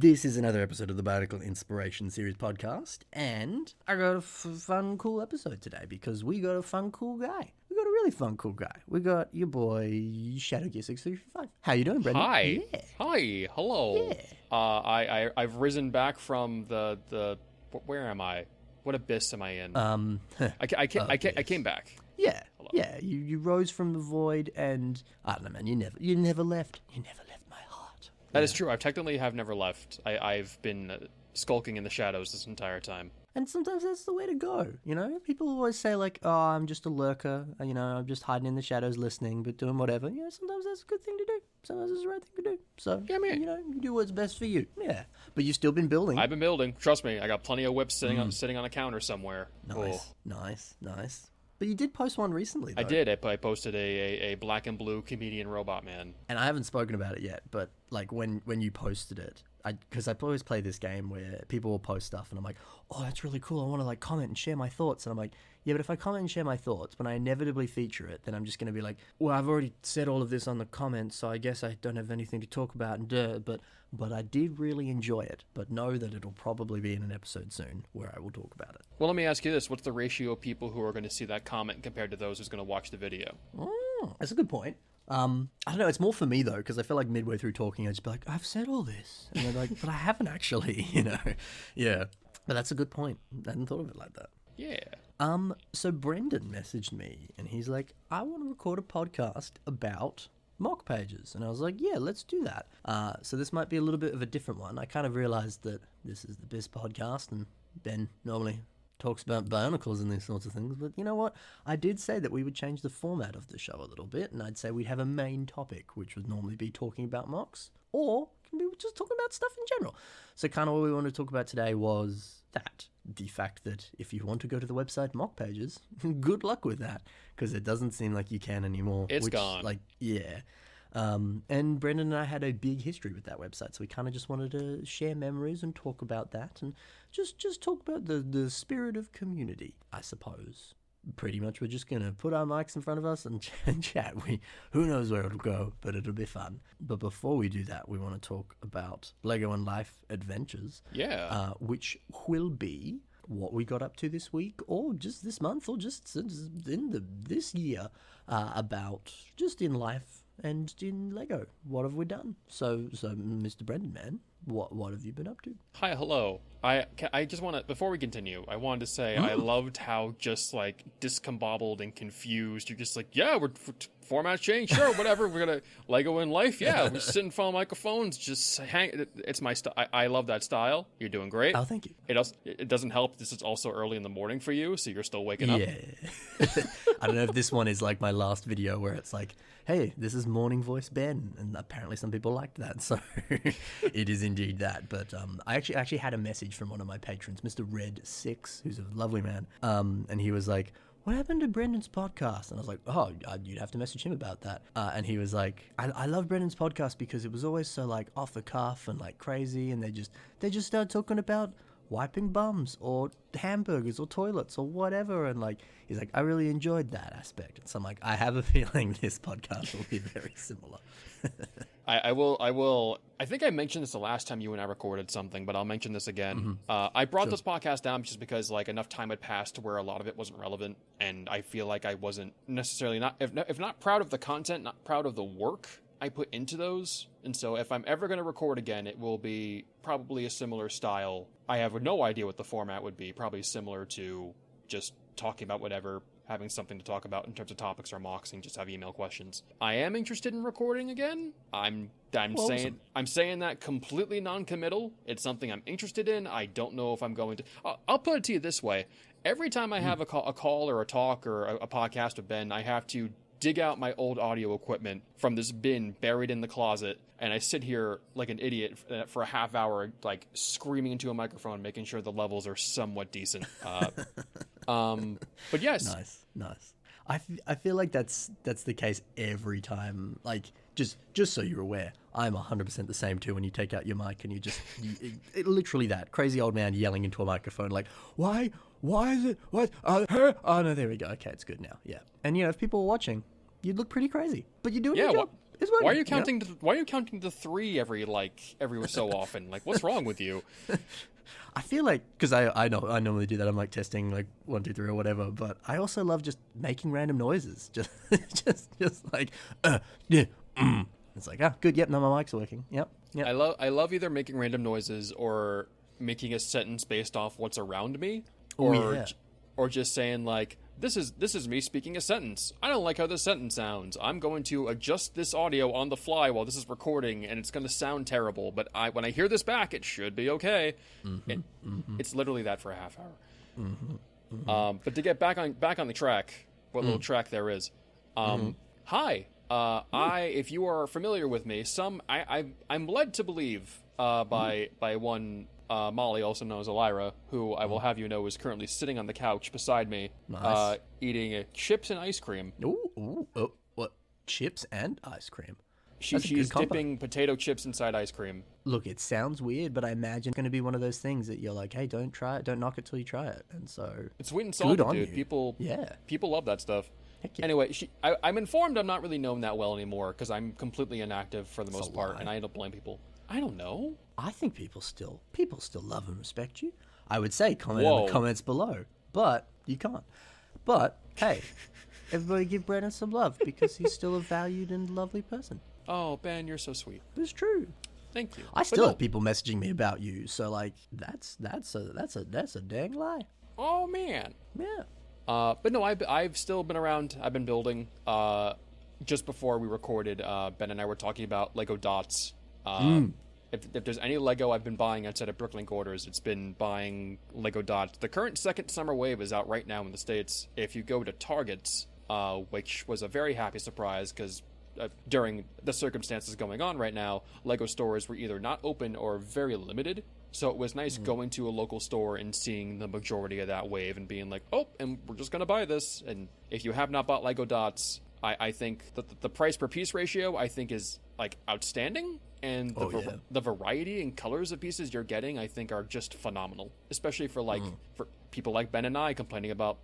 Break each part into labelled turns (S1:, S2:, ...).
S1: This is another episode of the Bionicle Inspiration Series podcast, and I got a fun, cool episode today because we got a fun, cool guy. We got a really fun, cool guy. We got your boy ShadowGear6355. How you doing, Brendan?
S2: Hi.
S1: Yeah.
S2: Hi. Hello.
S1: Yeah.
S2: I've risen back from the where am I? What abyss am I in? I came back.
S1: Yeah.
S2: Hello.
S1: Yeah. You rose from the void, and I don't know, man. You never left. You never left my heart.
S2: That is true. I technically have never left. I've been skulking in the shadows this entire time.
S1: And sometimes that's the way to go, you know? People always say, like, oh, I'm just a lurker, you know, I'm just hiding in the shadows listening, but doing whatever. You know, sometimes that's a good thing to do. Sometimes it's the right thing to do. So,
S2: Yeah, man.
S1: you know, you do what's best for you. Yeah. But you've still been building.
S2: I've been building. Trust me. I got plenty of whips sitting on a counter somewhere.
S1: Nice, nice. But you did post one recently, though.
S2: I did. I posted a black and blue comedian robot man.
S1: And I haven't spoken about it yet, but, like, when you posted it, because I always play this game where people will post stuff, and I'm like, oh, that's really cool. I want to, like, comment and share my thoughts. And I'm like, yeah, but if I comment and share my thoughts, when I inevitably feature it, then I'm just going to be like, well, I've already said all of this on the comments, so I guess I don't have anything to talk about, and but I did really enjoy it. But know that it'll probably be in an episode soon where I will talk about it.
S2: Well, let me ask you this. What's the ratio of people who are going to see that comment compared to those who's going to watch the video?
S1: That's a good point. I don't know, it's more for me, though, because I feel like midway through talking, I'd just be like, I've said all this. And they're like, but I haven't actually, you know? Yeah. But that's a good point. I hadn't thought of it like that.
S2: Yeah.
S1: So Brendan messaged me, and he's like, I want to record a podcast about mock pages. And I was like, yeah, let's do that. So this might be a little bit of a different one. I kind of realized that this is the BIS podcast, and Ben normally talks about Bionicles and these sorts of things, but you know what? I did say that we would change the format of the show a little bit, and I'd say we'd have a main topic, which would normally be talking about mocks, or can be just talking about stuff in general. So kind of what we wanted to talk about today was the fact that if you want to go to the website mock pages, good luck with that, because it doesn't seem like you can anymore.
S2: It's gone.
S1: Like, yeah. And Brendan and I had a big history with that website, so we kind of just wanted to share memories and talk about that, and just talk about the spirit of community, I suppose. Pretty much, we're just gonna put our mics in front of us and chat. Who knows where it'll go, but it'll be fun. But before we do that, we want to talk about Lego and Life Adventures.
S2: Yeah.
S1: Which will be what we got up to this week, or just this month, or just in this year, about just in life and in Lego. What have we done? So Mr. Brendan, man, what have you been up to?
S2: Hi, hello. I just want to, before we continue, I wanted to say I loved how just like discombobbled and confused you're just like, yeah, we're format change, sure, whatever. We're gonna Lego in life, yeah. We sit in front of microphones, just hang. It's my style. I love that style. You're doing great.
S1: Oh, thank you.
S2: It doesn't help. This is also early in the morning for you, so you're still waking up.
S1: Yeah. I don't know if this one is like my last video where it's like, hey, this is Morning Voice Ben, and apparently some people liked that, so it is indeed that. But I actually had a message from one of my patrons, Mr. Red6, who's a lovely man, and he was like, what happened to Brendan's podcast? And I was like, oh, you'd have to message him about that. And he was like, I love Brendan's podcast because it was always so like off the cuff and like crazy, and they just started talking about wiping bums or hamburgers or toilets or whatever, and like he's like, I really enjoyed that aspect. So I'm like, I have a feeling this podcast will be very similar.
S2: I will. I think I mentioned this the last time you and I recorded something, but I'll mention this again. I brought this podcast down just because like enough time had passed to where a lot of it wasn't relevant, and I feel like I wasn't necessarily if not proud of the content, not proud of the work I put into those. And so if I'm ever going to record again, it will be probably a similar style. I have no idea what the format would be. Probably similar to just talking about whatever, having something to talk about in terms of topics or mocks, and just have email questions. I am interested in recording again. I'm saying that completely non-committal. It's something I'm interested in. I don't know if I'm going to. I'll put it to you this way: every time I have a call or a talk or a podcast with Ben, I have to dig out my old audio equipment from this bin buried in the closet, and I sit here like an idiot for a half hour, like screaming into a microphone, making sure the levels are somewhat decent. But yes,
S1: nice. I feel like that's the case every time. Like, just so you're aware, I'm 100% the same too. When you take out your mic and literally that crazy old man yelling into a microphone, like, why is it, what, oh no, there we go. Okay, it's good now. Yeah. And you know, if people were watching, you'd look pretty crazy, but you're doing your job. It's
S2: Why are
S1: working,
S2: you counting? Why are you counting to 3 every so often? Like, what's wrong with you?
S1: I feel like, because I know I normally do that. I'm like testing like 1, 2, 3 or whatever, but I also love just making random noises. Just just like yeah. It's like, ah, good. Yep, now my mic's working. Yep.
S2: I love either making random noises or making a sentence based off what's around me,
S1: Oh,
S2: or just saying like, this is me speaking a sentence. I don't like how this sentence sounds. I'm going to adjust this audio on the fly while this is recording, and it's going to sound terrible. But when I hear this back, it should be okay. It's literally that for a half hour. But to get back on the track, what little track there is. Hi. If you are familiar with me, I'm led to believe by one Molly, also known as Elira, who I will have you know is currently sitting on the couch beside me,
S1: Nice.
S2: eating chips and ice cream.
S1: Oh, what? Chips and ice cream.
S2: She's
S1: good combo.
S2: dipping potato chips inside ice cream.
S1: Look, it sounds weird, but I imagine it's going to be one of those things that you're like, hey, don't try it, don't knock it till you try it. And so
S2: It's sweet and salty,
S1: good on
S2: dude.
S1: you.
S2: People love that stuff.
S1: Heck yeah.
S2: Anyway, I'm informed I'm not really known that well anymore because I'm completely inactive for the most part,
S1: lie.
S2: and I don't blame people. I don't know.
S1: I think people still love and respect you. I would say comment in
S2: Whoa.
S1: the comments below, but you can't. But hey, everybody give Brandon some love because he's still a valued and lovely person.
S2: Oh, Ben, you're so sweet.
S1: It's true.
S2: Thank you.
S1: I still have people messaging me about you, so like that's a dang lie.
S2: Oh man.
S1: Yeah.
S2: But no, I've still been around. I've been building. Just before we recorded, Ben and I were talking about Lego Dots. If there's any Lego I've been buying outside of Brooklyn Orders, it's been buying Lego Dots. The current second summer wave is out right now in the States. If you go to Target's, which was a very happy surprise because during the circumstances going on right now, Lego stores were either not open or very limited. So it was nice going to a local store and seeing the majority of that wave and being like, oh, and we're just going to buy this. And if you have not bought Lego Dots, I think that the price per piece ratio, I think, is like outstanding. And the variety and colors of pieces you're getting, I think, are just phenomenal. Especially for for people like Ben and I complaining about,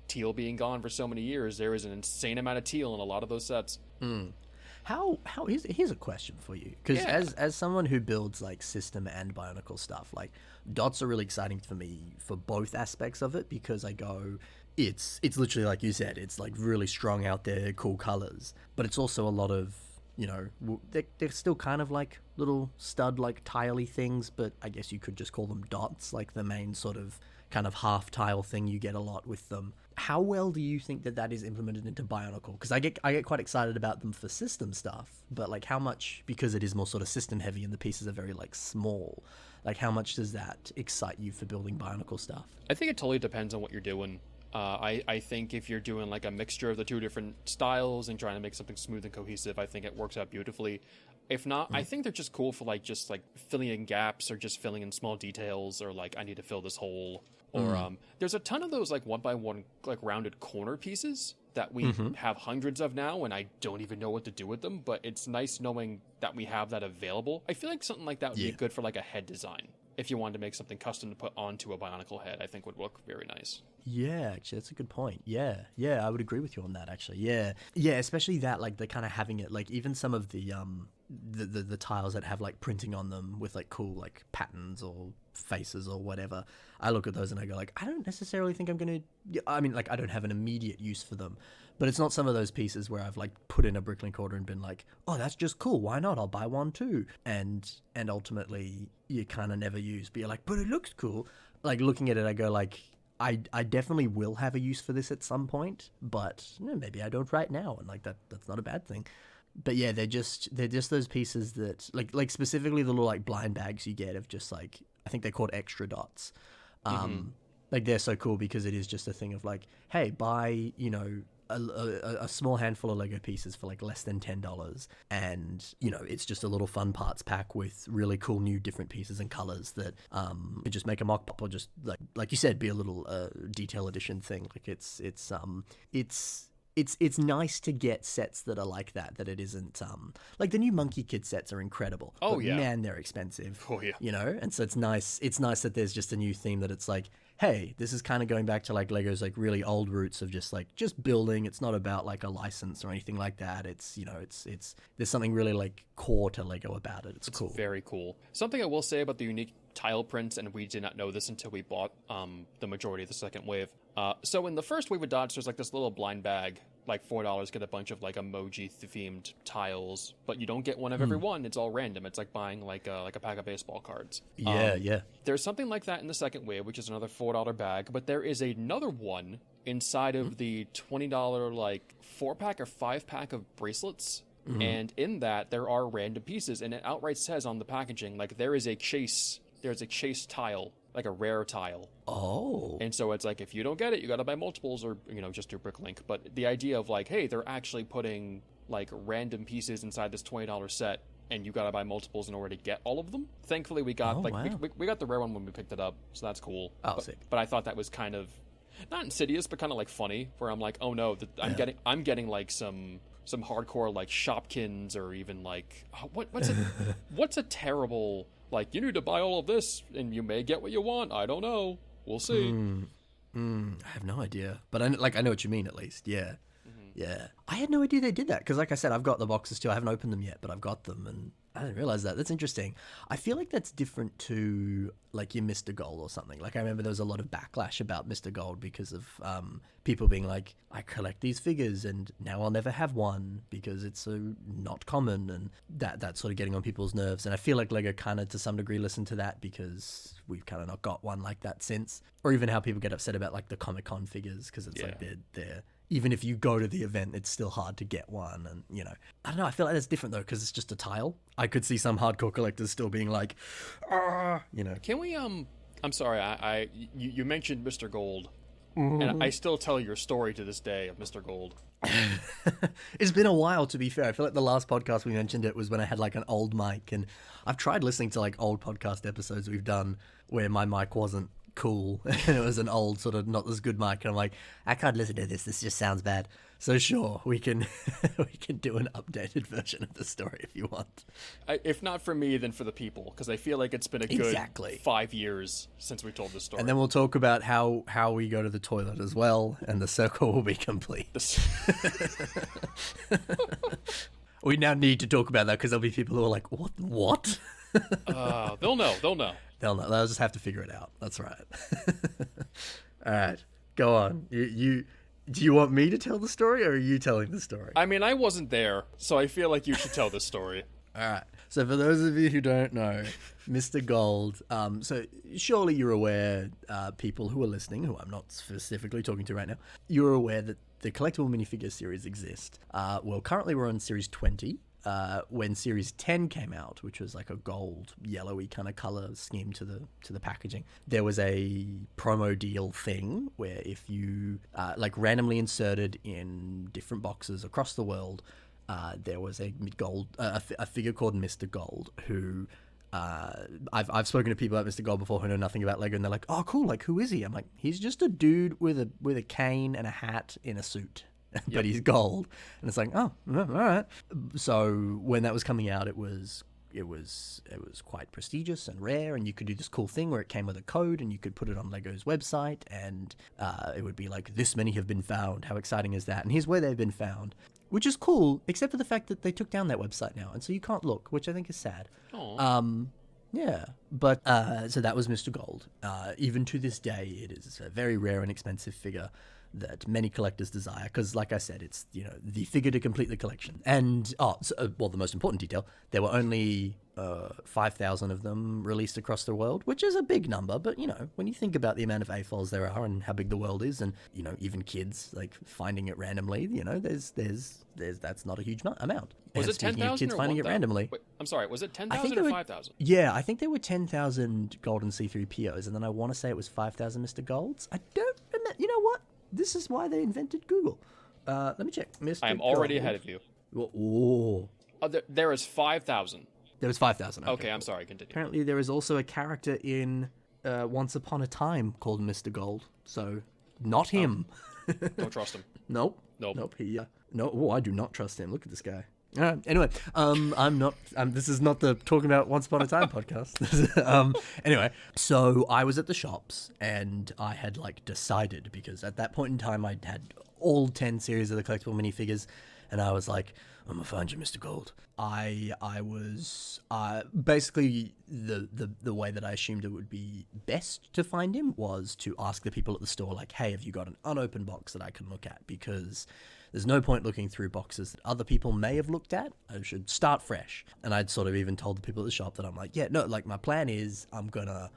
S2: teal being gone for so many years. There is an insane amount of teal in a lot of those sets.
S1: Here's a question for you, because as someone who builds like system and Bionicle stuff, like Dots are really exciting for me for both aspects of it, because I go, it's literally like you said, it's like really strong out there, cool colors, but it's also a lot of, they're still kind of like little stud like tiley things, but I guess you could just call them dots, like the main sort of kind of half tile thing you get a lot with them. How well do you think that is implemented into Bionicle? Because I get quite excited about them for system stuff, but like how much, because it is more sort of system heavy and the pieces are very like small, like how much does that excite you for building Bionicle stuff?
S2: I think it totally depends on what you're doing. I think if you're doing like a mixture of the two different styles and trying to make something smooth and cohesive, I think it works out beautifully. If not, I think they're just cool for like just like filling in gaps or just filling in small details, or like I need to fill this hole. Or there's a ton of those like 1x1 like rounded corner pieces that we have hundreds of now, and I don't even know what to do with them. But it's nice knowing that we have that available. I feel like something like that would be good for like a head design. If you wanted to make something custom to put onto a Bionicle head, I think would look very nice.
S1: Yeah, actually, that's a good point. Yeah, I would agree with you on that, actually. Yeah, especially that, like, the kind of having it, like, even some of the tiles that have, like, printing on them with, like, cool, like, patterns or faces or whatever, I look at those and I go, like, I don't necessarily think I'm going to, I mean, like, I don't have an immediate use for them, but it's not some of those pieces where I've, like, put in a Bricklink order and been like, oh, that's just cool, why not, I'll buy one too, and ultimately, you kind of never use, but you're like, but it looks cool. Like, looking at it, I go, like, I definitely will have a use for this at some point, but maybe I don't right now, and like that's not a bad thing. But yeah, they're just those pieces that like specifically the little like blind bags you get of just like, I think they're called extra dots. Like they're so cool because it is just a thing of like, hey, buy a small handful of Lego pieces for like less than $10, and it's just a little fun parts pack with really cool new different pieces and colors that you just make a mock pop, or just like you said, be a little detail edition thing. Like it's it's nice to get sets that are like that. That it isn't like the new Monkey Kid sets are incredible.
S2: Oh,
S1: but
S2: yeah.
S1: man, they're expensive.
S2: Oh, yeah.
S1: You know, and so it's nice. It's nice that there's just a new theme that it's like, hey, this is kind of going back to like Lego's like really old roots of just building. It's not about like a license or anything like that. It's, you know, it's there's something really like core to Lego about it. It's cool.
S2: Very cool. Something I will say about the unique tile prints, and we did not know this until we bought the majority of the second wave. So in the first wave of dots, there's like this little blind bag, like $4, get a bunch of like emoji themed tiles, but you don't get one of every one. It's all random. It's like buying like a pack of baseball cards.
S1: Yeah.
S2: There's something like that in the second wave, which is another $4 bag, but there is another one inside of the $20 like 4-pack or 5-pack of bracelets. And in that there are random pieces, and it outright says on the packaging like there's a chase tile, like a rare tile.
S1: Oh.
S2: And so it's like, if you don't get it, you gotta buy multiples, or, you know, just do Bricklink. But the idea of like, hey, they're actually putting like random pieces inside this $20 set, and you gotta buy multiples in order to get all of them. Thankfully, we got we got the rare one when we picked it up, so that's cool.
S1: Sick.
S2: But I thought that was kind of not insidious, but kind of like funny, where I'm like, oh no, I'm getting like some hardcore like Shopkins, or even like what's a terrible, like, you need to buy all of this and you may get what you want. I don't know. We'll see.
S1: I have no idea, but I know what you mean at least. Yeah. Yeah. I had no idea they did that because, like I said, I've got the boxes too. I haven't opened them yet, but I've got them, and I didn't realize that. That's interesting. I feel like that's different to like your Mr. Gold or something. Like I remember there was a lot of backlash about Mr. Gold because of people being like, I collect these figures and now I'll never have one because it's so not common, and that sort of getting on people's nerves. And I feel like Lego kind of to some degree listened to that because we've kind of not got one like that since. Or even how people get upset about like the Comic-Con figures because it's like they're even if you go to the event, it's still hard to get one. And, you know, I don't know. I feel like that's different, though, because it's just a tile. I could see some hardcore collectors still being like, you know.
S2: Can we, I'm sorry, you mentioned Mr. Gold, and I still tell your story to this day of Mr. Gold.
S1: It's been a while, to be fair. I feel like the last podcast we mentioned it was when I had like an old mic, and I've tried listening to like old podcast episodes we've done where my mic wasn't cool and it was an old sort of not as good mic, and I'm like, I can't listen to this just sounds bad. So sure, we can do an updated version of the story if you want.
S2: If not for me, then for the people, because I feel like it's been a good 5 years since we told this story.
S1: And then we'll talk about how we go to the toilet as well, and the circle will be complete. We now need to talk about that because there'll be people who are like, what?
S2: They'll know.
S1: They'll just have to figure it out. That's right. All right, go on. You do you want me to tell the story, or are you telling the story?
S2: I mean, I wasn't there, so I feel like you should tell this story.
S1: All right. So for those of you who don't know, Mr. Gold, so surely you're aware, people who are listening, who I'm not specifically talking to right now, you're aware that the collectible minifigure series exists. Well, currently we're on series 20. When series 10 came out, which was like a gold yellowy kind of color scheme to the packaging, there was a promo deal thing where if you like randomly inserted in different boxes across the world, there was a figure called Mr. Gold who I've spoken to people about Mr. Gold before who know nothing about Lego, and they're like, oh cool, like who is he? I'm like, he's just a dude with a cane and a hat in a suit. But he's gold, and it's like, oh, all right. So when that was coming out, it was quite prestigious and rare, and you could do this cool thing where it came with a code, and you could put it on Lego's website, and it would be like, this many have been found. How exciting is that? And here's where they've been found, which is cool, except for the fact that they took down that website now, and so you can't look, which I think is sad. Yeah, but so that was Mr. Gold. Even to this day, it is a very rare and expensive figure that many collectors desire, because like I said, it's, you know, the figure to complete the collection. And the most important detail, there were only 5,000 of them released across the world, which is a big number, but you know, when you think about the amount of AFOLs there are and how big the world is, and you know, even kids like finding it randomly, you know, there's that's not a huge amount.
S2: Was it 10,000
S1: kids
S2: or
S1: finding
S2: 1,000?
S1: it randomly?
S2: Wait, I'm sorry, was it 10,000 or 5,000?
S1: Yeah, I think there were 10,000 golden C3POs, and then I want to say it was 5,000 Mr. Golds. I don't remember. You know what? This is why they invented Google. Let me check. Mr.
S2: I am already ahead of you.
S1: Oh.
S2: There is 5,000.
S1: There was 5,000.
S2: Okay, I'm sorry. Continue.
S1: Apparently, there is also a character in Once Upon a Time called Mr. Gold. So, not him.
S2: Don't trust him.
S1: Nope.
S2: Nope.
S1: He, no. Oh, I do not trust him. Look at this guy. Anyway, I'm not. This is not the talking about Once Upon a Time podcast. Anyway, so I was at the shops and I had like decided, because at that point in time I'd had all 10 series of the collectible minifigures, and I was like, I'm gonna find you, Mr. Gold. I was basically the way that I assumed it would be best to find him was to ask the people at the store, like, hey, have you got an unopened box that I can look at? Because there's no point looking through boxes that other people may have looked at. I should start fresh. And I'd sort of even told the people at the shop that I'm like, yeah, no, like my plan is I'm gonna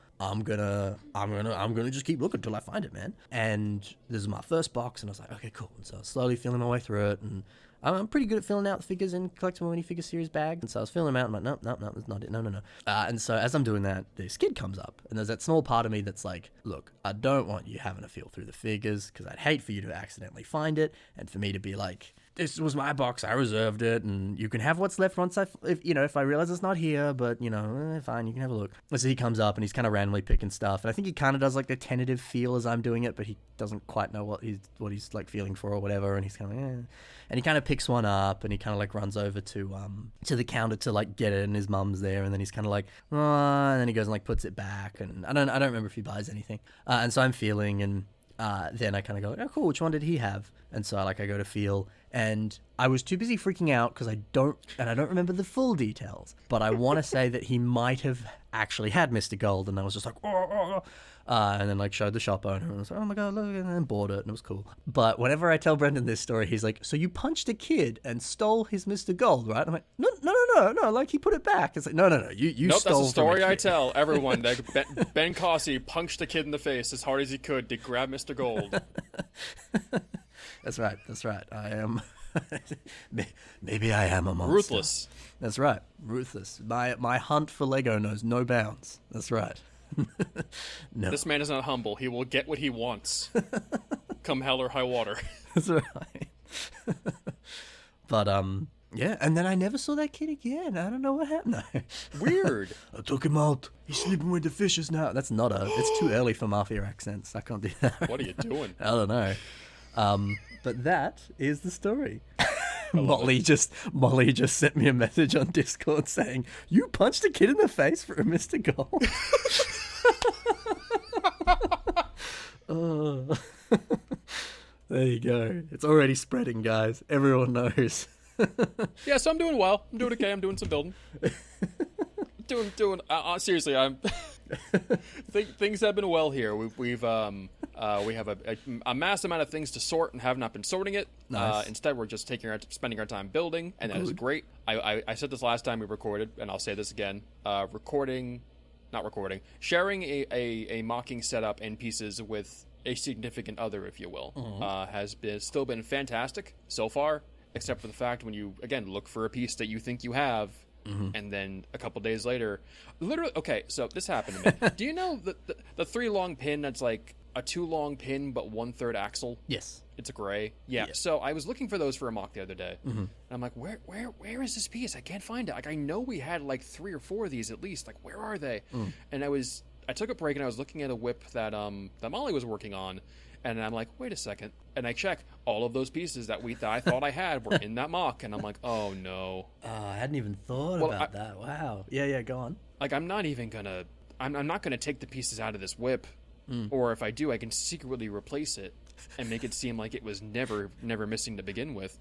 S1: just keep looking till I find it, man. And this is my first box, and I was like, okay, cool. And so I was slowly feeling my way through it, and I'm pretty good at filling out the figures in collectible minifigure series bag. And so I was filling them out, and I'm like, no, that's not it. No. And so as I'm doing that, this kid comes up, and there's that small part of me that's like, look, I don't want you having to feel through the figures, because I'd hate for you to accidentally find it, and for me to be like, this was my box, I reserved it, and you can have what's left once if I realize it's not here, but fine, you can have a look. So he comes up and he's kind of randomly picking stuff, and I think he kind of does like the tentative feel as I'm doing it, but he doesn't quite know what he's like feeling for or whatever, and he's kind of and he kind of picks one up, and he kind of like runs over to the counter to like get it, and his mum's there, and then he's kind of like, oh, and then he goes and like puts it back, and I don't remember if he buys anything, and so I'm feeling, and then I kind of go, oh, cool, which one did he have? And so I go to feel, and I was too busy freaking out because I don't remember the full details, but I want to say that he might have actually had Mr. Gold, and I was just like, oh. And then like showed the shop owner, and I was like, oh my god, look, and then bought it, and it was cool. But whenever I tell Brendan this story, he's like, so you punched a kid and stole his Mr. Gold, right? I'm like, no, like he put it back. It's like, no, you
S2: nope,
S1: stole.
S2: That's a story
S1: from a
S2: I tell everyone. That Ben Cossey punched a kid in the face as hard as he could to grab Mr. Gold.
S1: That's right. I am. Maybe I am a monster.
S2: Ruthless.
S1: That's right. Ruthless. My hunt for Lego knows no bounds. That's right. No.
S2: This man is not humble. He will get what he wants, come hell or high water.
S1: That's right. But yeah, and then I never saw that kid again. I don't know what happened.
S2: Weird.
S1: I took him out. He's sleeping with the fishes now. That's not it's too early for mafia accents. I can't do that.
S2: What are you doing?
S1: I don't know. But that is the story. Molly just sent me a message on Discord saying, you punched a kid in the face for a Mr. Gold. Oh. There you go. It's already spreading, guys. Everyone knows.
S2: Yeah, so I'm doing well. I'm doing okay. I'm doing some building. Seriously, I'm. Things have been well here. We have a mass amount of things to sort and have not been sorting it.
S1: Nice.
S2: Instead, we're just spending our time building, and that is great. I said this last time we recorded, and I'll say this again. Sharing a mocking setup and pieces with a significant other, if you will, has still been fantastic so far, except for the fact when you, again, look for a piece that you think you have, and then a couple days later, literally, okay, so this happened to me. Do you know the 3-long pin that's like a 2-long pin but 1/3 axle?
S1: Yes.
S2: It's a gray. Yeah. So I was looking for those for a mock the other day. And I'm like, where is this piece? I can't find it. Like, I know we had like 3 or 4 of these at least. Like, where are they? And I took a break and I was looking at a whip that Molly was working on, and I'm like, wait a second. And I check all of those pieces that I thought I had were in that mock, and I'm like, oh no.
S1: I hadn't even thought about that. Wow. Yeah, go on.
S2: Like, I'm not gonna take the pieces out of this whip, or if I do, I can secretly replace it and make it seem like it was never missing to begin with.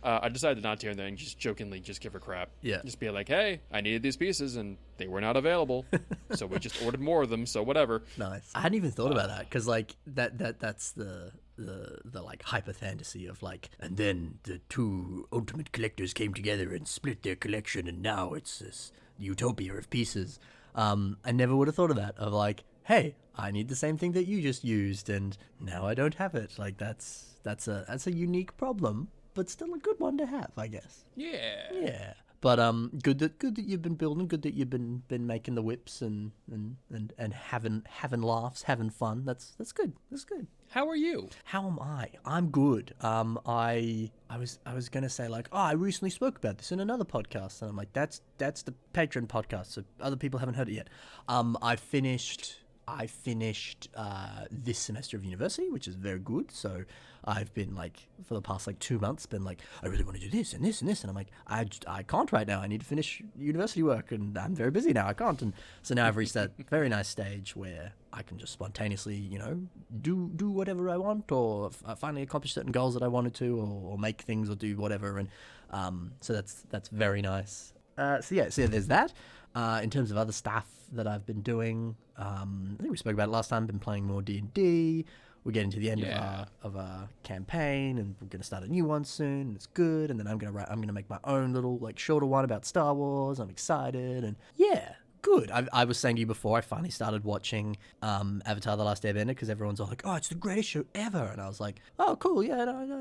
S2: I decided not to, and then just jokingly just give her crap.
S1: Yeah.
S2: Just be like, hey, I needed these pieces and they were not available, so we just ordered more of them. So whatever.
S1: Nice. I hadn't even thought about that, because like that's the like hyper fantasy of like, and then the 2 ultimate collectors came together and split their collection, and now it's this utopia of pieces. I never would have thought of that, of like, hey, I need the same thing that you just used, and now I don't have it. Like, that's a unique problem, but still a good one to have, I guess. Yeah. But good that you've been building. Good that you've been making the whips and having laughs, having fun. That's good. That's good.
S2: How are you?
S1: How am I? I'm good. I was gonna say like, I recently spoke about this in another podcast, and I'm like, that's the Patreon podcast, so other people haven't heard it yet. I finished I finished this semester of university, which is very good. So I've been like, for the past like 2 months, been like, I really want to do this and this and this. And I'm like, I can't right now. I need to finish university work and I'm very busy now. I can't. And so now I've reached that very nice stage where I can just spontaneously, do whatever I want, or finally accomplish certain goals that I wanted to, or make things, or do whatever. And so that's very nice. So there's that. In terms of other stuff that I've been doing, I think we spoke about it last time. Been playing more D&D. We're getting to the end of our campaign, and we're going to start a new one soon. And it's good. And then I'm gonna make my own little like shorter one about Star Wars. I'm excited, and good. I was saying to you before, I finally started watching Avatar: The Last Airbender because everyone's all like, "Oh, it's the greatest show ever," and I was like, "Oh, cool, yeah." No,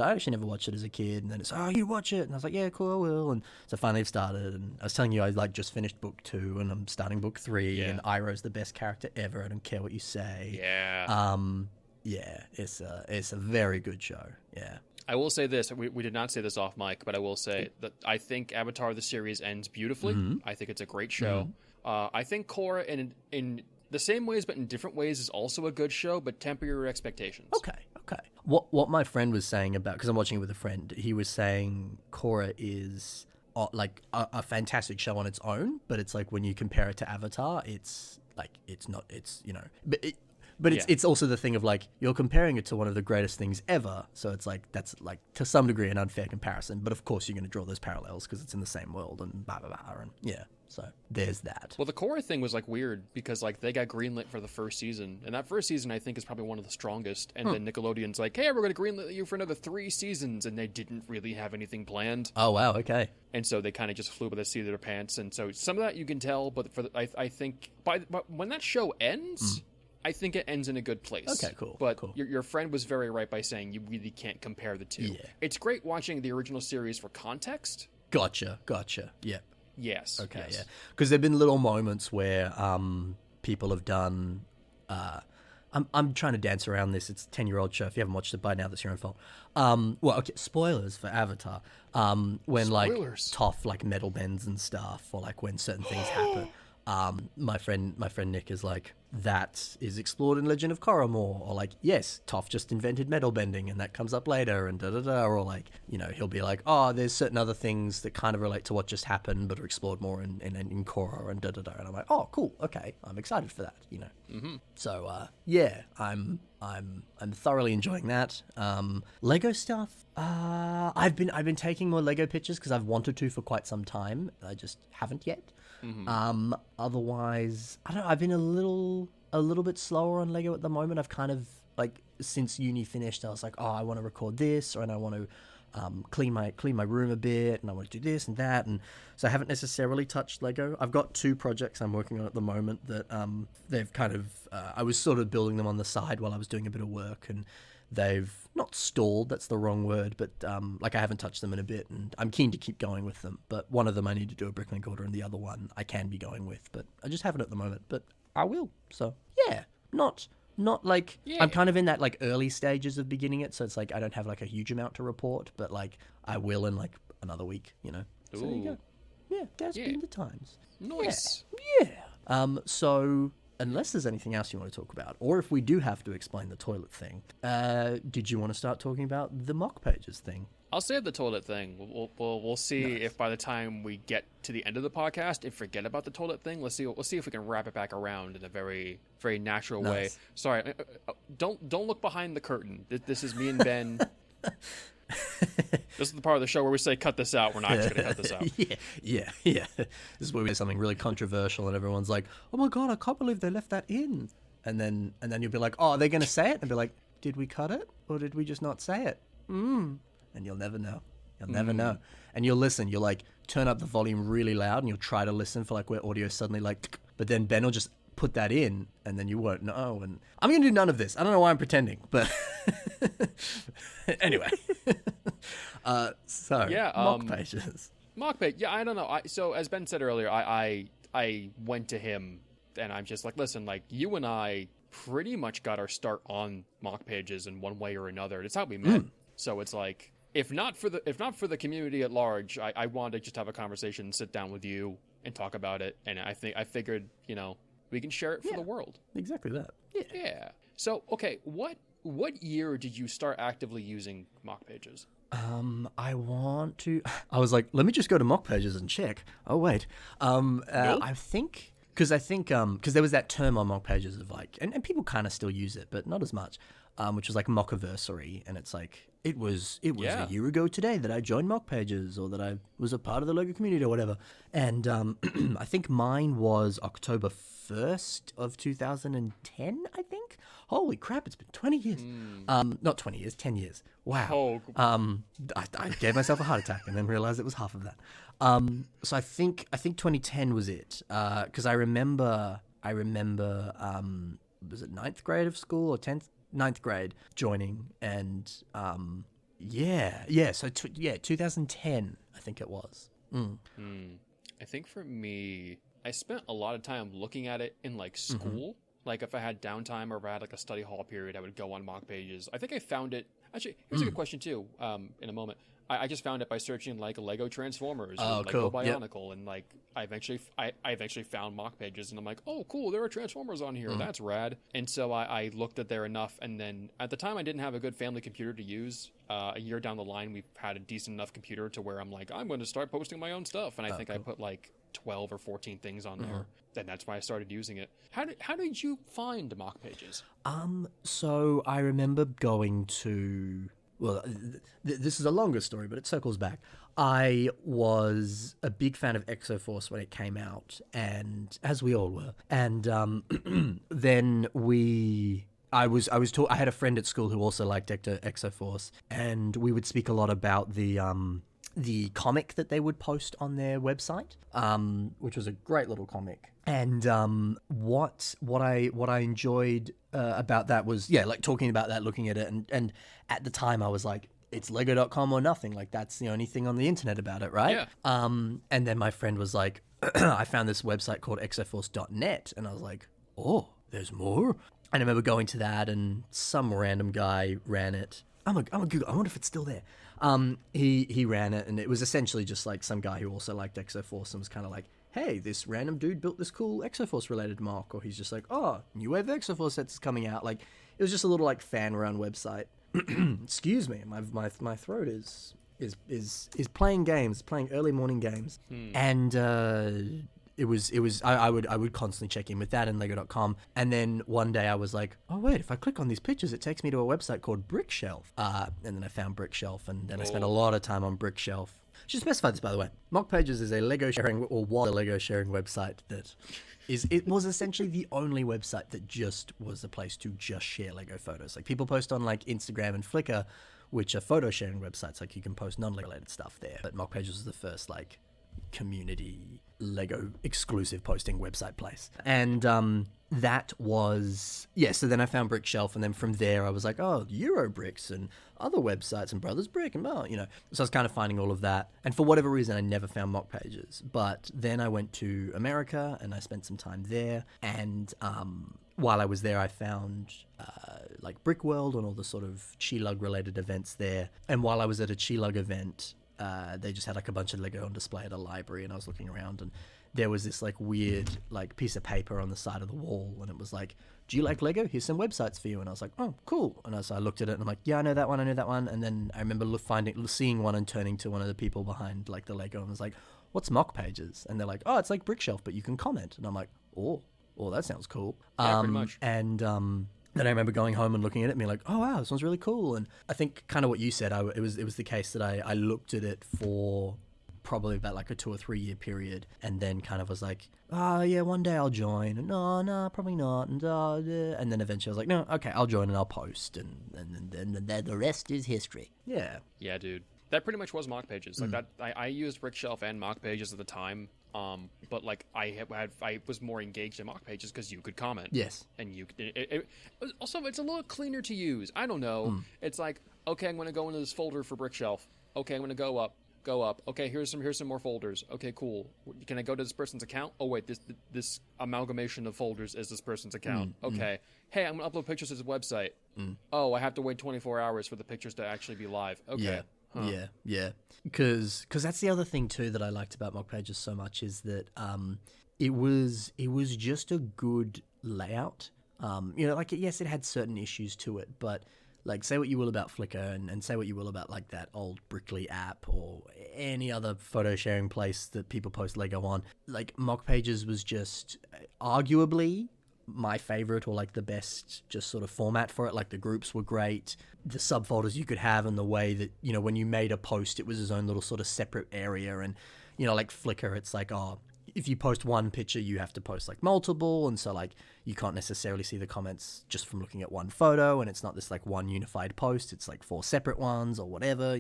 S1: I actually never watched it as a kid, and then it's, "Oh, you watch it," and I was like, "Yeah, cool, I will." And so finally I've started, and I was telling you I like just finished book 2, and I'm starting book 3, and Iroh's the best character ever. I don't care what you say. It's a very good show. Yeah.
S2: I will say this. We did not say this off mic, but I will say that I think Avatar the series ends beautifully. I think it's a great show. I think Korra in the same ways but in different ways is also a good show, but temper your expectations.
S1: Okay. What my friend was saying about, because I'm watching it with a friend, he was saying Korra is like a fantastic show on its own, but it's like when you compare it to Avatar, it's like it's not, it's but it's also the thing of like you're comparing it to one of the greatest things ever, so it's like that's like to some degree an unfair comparison. But of course you're going to draw those parallels because it's in the same world and blah blah blah, and so there's that.
S2: Well, the Korra thing was like weird because like they got greenlit for the first season, and that first season I think is probably one of the strongest. And then Nickelodeon's like, "Hey, we're going to greenlit you for another 3 seasons," and they didn't really have anything planned.
S1: Oh wow, okay.
S2: And so they kind of just flew by the seat of their pants, and so some of that you can tell, but I think but when that show ends. I think it ends in a good place.
S1: Okay, cool.
S2: But
S1: cool.
S2: Your friend was very right by saying you really can't compare the two.
S1: Yeah.
S2: It's great watching the original series for context.
S1: Gotcha. Yep.
S2: Yes.
S1: Okay,
S2: yes.
S1: yeah. Because there have been little moments where people have done... I'm trying to dance around this. It's a 10-year-old show. If you haven't watched it by now, that's your own fault. Well, okay, spoilers for Avatar. When,
S2: Spoilers.
S1: like, Toph, like, metal bends and stuff, or, like, when certain things happen. My friend Nick is like, that is explored in Legend of Korra more, or like, yes, Toph just invented metal bending and that comes up later, and or like, he'll be like, oh, there's certain other things that kind of relate to what just happened but are explored more in Korra, and and I'm like, oh, cool, okay, I'm excited for that, So I'm thoroughly enjoying that. Lego stuff. I've been taking more Lego pictures because I've wanted to for quite some time. I just haven't yet. Otherwise, I don't know, I've been a little bit slower on Lego at the moment. I've kind of like, since uni finished, I was like, oh, I want to record this, and I want to clean my room a bit, and I want to do this and that, and so I haven't necessarily touched Lego. I've got 2 projects I'm working on at the moment that they've kind of I was sort of building them on the side while I was doing a bit of work, and they've not stalled, that's the wrong word, but like I haven't touched them in a bit, and I'm keen to keep going with them. But one of them I need to do a bricklink order, and the other one I can be going with, but I just haven't at the moment, but I will. So yeah, not like, I'm kind of in that like early stages of beginning it, so it's like I don't have like a huge amount to report, but like I will in like another week, So there you go. Yeah, that's been the times.
S2: Nice.
S1: Yeah. So unless there's anything else you want to talk about, or if we do have to explain the toilet thing, did you want to start talking about the mock pages thing?
S2: I'll save the toilet thing. We'll see if by the time we get to the end of the podcast, if forget about the toilet thing. Let's see if we can wrap it back around in a very, very natural way. Sorry, don't look behind the curtain. This is me and Ben. This is the part of the show where we say, cut this out. We're not actually going to cut this out.
S1: Yeah. This is where we say something really controversial and everyone's like, oh my God, I can't believe they left that in. And then you'll be like, oh, are they going to say it? And be like, did we cut it? Or did we just not say it? And you'll never know. You'll never know. And you'll listen. You'll like turn up the volume really loud and you'll try to listen for like where audio suddenly like, but then Ben will just put that in and then you won't know. And I'm going to do none of this. I don't know why I'm pretending, but anyway. Mock pages.
S2: Mock page. Yeah, I don't know. So as Ben said earlier, I went to him and I'm just like, listen, like you and I pretty much got our start on mock pages in one way or another. It's how we met. So it's like, if not for the community at large, I wanted to just have a conversation, sit down with you and talk about it. And I figured, We can share it for the world.
S1: Exactly that.
S2: Yeah. So, okay, what year did you start actively using mock pages?
S1: I was like, let me just go to mock pages and check. Oh wait.
S2: Nope.
S1: I think because there was that term on mock pages of like, and people kind of still use it, but not as much. Which was like mockiversary, and it's like it was
S2: Yeah.
S1: a year ago today that I joined mock pages, or that I was a part of the Lego community or whatever. And I think mine was October 1st of 2010. I think. Holy crap! It's been 20 years. Not 20 years, 10 years. Wow.
S2: Oh.
S1: I gave myself a heart attack and then realized it was half of that. So I think 2010 was it. Because I remember. Was it ninth grade of school or 9th grade joining, and so 2010 I think it was.
S2: I think for me, I spent a lot of time looking at it in like school. Like if I had downtime or if I had like a study hall period, I would go on mock pages. I think I found it. Actually, here's a good question too. In a moment, I just found it by searching like Lego Transformers or like
S1: cool.
S2: Go Bionicle, and like I eventually found mock pages, and I'm like, oh cool, there are Transformers on here. That's rad. And so I looked at there enough, and then at the time I didn't have a good family computer to use. A year down the line, we've had a decent enough computer to where I'm like, I'm going to start posting my own stuff, and I think cool. I put like 12 or 14 things on there. And that's why I started using it. How did you find mock pages?
S1: So I remember going to, well, this is a longer story, but it circles back. I was a big fan of Exoforce when it came out, and as we all were. And then I had a friend at school who also liked Exoforce, and we would speak a lot about the comic that they would post on their website, which was a great little comic. And what I enjoyed about that was, like talking about that, looking at it, and at the time I was like, it's Lego.com or nothing. Like that's the only thing on the internet about it, right?
S2: Yeah.
S1: And then my friend was like, I found this website called exoforce.net, and I was like, oh, there's more. I remember going to that, and some random guy ran it. I'm a Google. I wonder if it's still there. He ran it, and it was essentially just like some guy who also liked Exoforce and was kind of like, hey, this random dude built this cool Exoforce related mock, or he's just like, oh, new wave Exoforce sets is coming out. Like it was just a little like fan run website. Excuse me, my throat is playing games, playing early morning games, and it was I would constantly check in with that and Lego.com, and then one day I was like, oh wait, if I click on these pictures, it takes me to a website called Brickshelf, and then I found Brickshelf, and then I spent a lot of time on Brickshelf. Should specify this, by the way. Mock Pages is a Lego sharing, or was a Lego sharing website that it was essentially the only website that just was a place to just share Lego photos. Like people post on like Instagram and Flickr, which are photo sharing websites. Like you can post non-Lego related stuff there. But Mock Pages was the first like community Lego exclusive posting website place. And that was, so then I found Brickshelf, and then from there I was like, oh, Eurobricks and other websites and Brothers Brick and so I was kind of finding all of that, and for whatever reason I never found Mock Pages. But then I went to America and I spent some time there, and while I was there I found like Brickworld and all the sort of Chilug related events there. And while I was at a Chilug event, they just had like a bunch of Lego on display at a library, and I was looking around, and there was this like weird like piece of paper on the side of the wall, and it was like, do you like Lego? Here's some websites for you. And I was like, oh, cool. And so I looked at it, and I'm like, yeah, I know that one. And then I remember seeing one and turning to one of the people behind like the Lego and was like, what's Mock Pages? And they're like, oh, it's like Brickshelf, but you can comment. And I'm like, oh, that sounds cool.
S2: Yeah, pretty much.
S1: And then I remember going home and looking at it and being like, oh, wow, this one's really cool. And I think kind of what you said, it was the case that I looked at it for probably about like a 2 or 3 year period, and then kind of was like, oh yeah, one day I'll join, and no, probably not, and then eventually I was like, no, okay, I'll join and I'll post, and then the rest is history.
S2: Yeah, dude, that pretty much was Mock Pages. Like that, I used Brickshelf and Mock Pages at the time, but like I was more engaged in Mock Pages because you could comment.
S1: Yes,
S2: and also it's a little cleaner to use. I don't know. It's like, okay, I'm going to go into this folder for Brickshelf. Okay, I'm going to go up. Okay, here's some more folders. Okay, cool. Can I go to this person's account? Oh wait, this amalgamation of folders is this person's account. Okay. Hey, I'm gonna upload pictures to this website. Oh, I have to wait 24 hours for the pictures to actually be live. Okay.
S1: Yeah. Because that's the other thing too that I liked about Mock Pages so much is that it was just a good layout. Like yes, it had certain issues to it, but like say what you will about Flickr and say what you will about like that old Brickley app or any other photo sharing place that people post Lego on, like Mock Pages was just arguably my favorite or like the best just sort of format for it. Like the groups were great, the subfolders you could have, and the way that when you made a post it was its own little sort of separate area. And like Flickr, it's like, oh, if you post one picture you have to post like multiple, and so like you can't necessarily see the comments just from looking at one photo, and it's not this like one unified post, it's like 4 separate ones or whatever.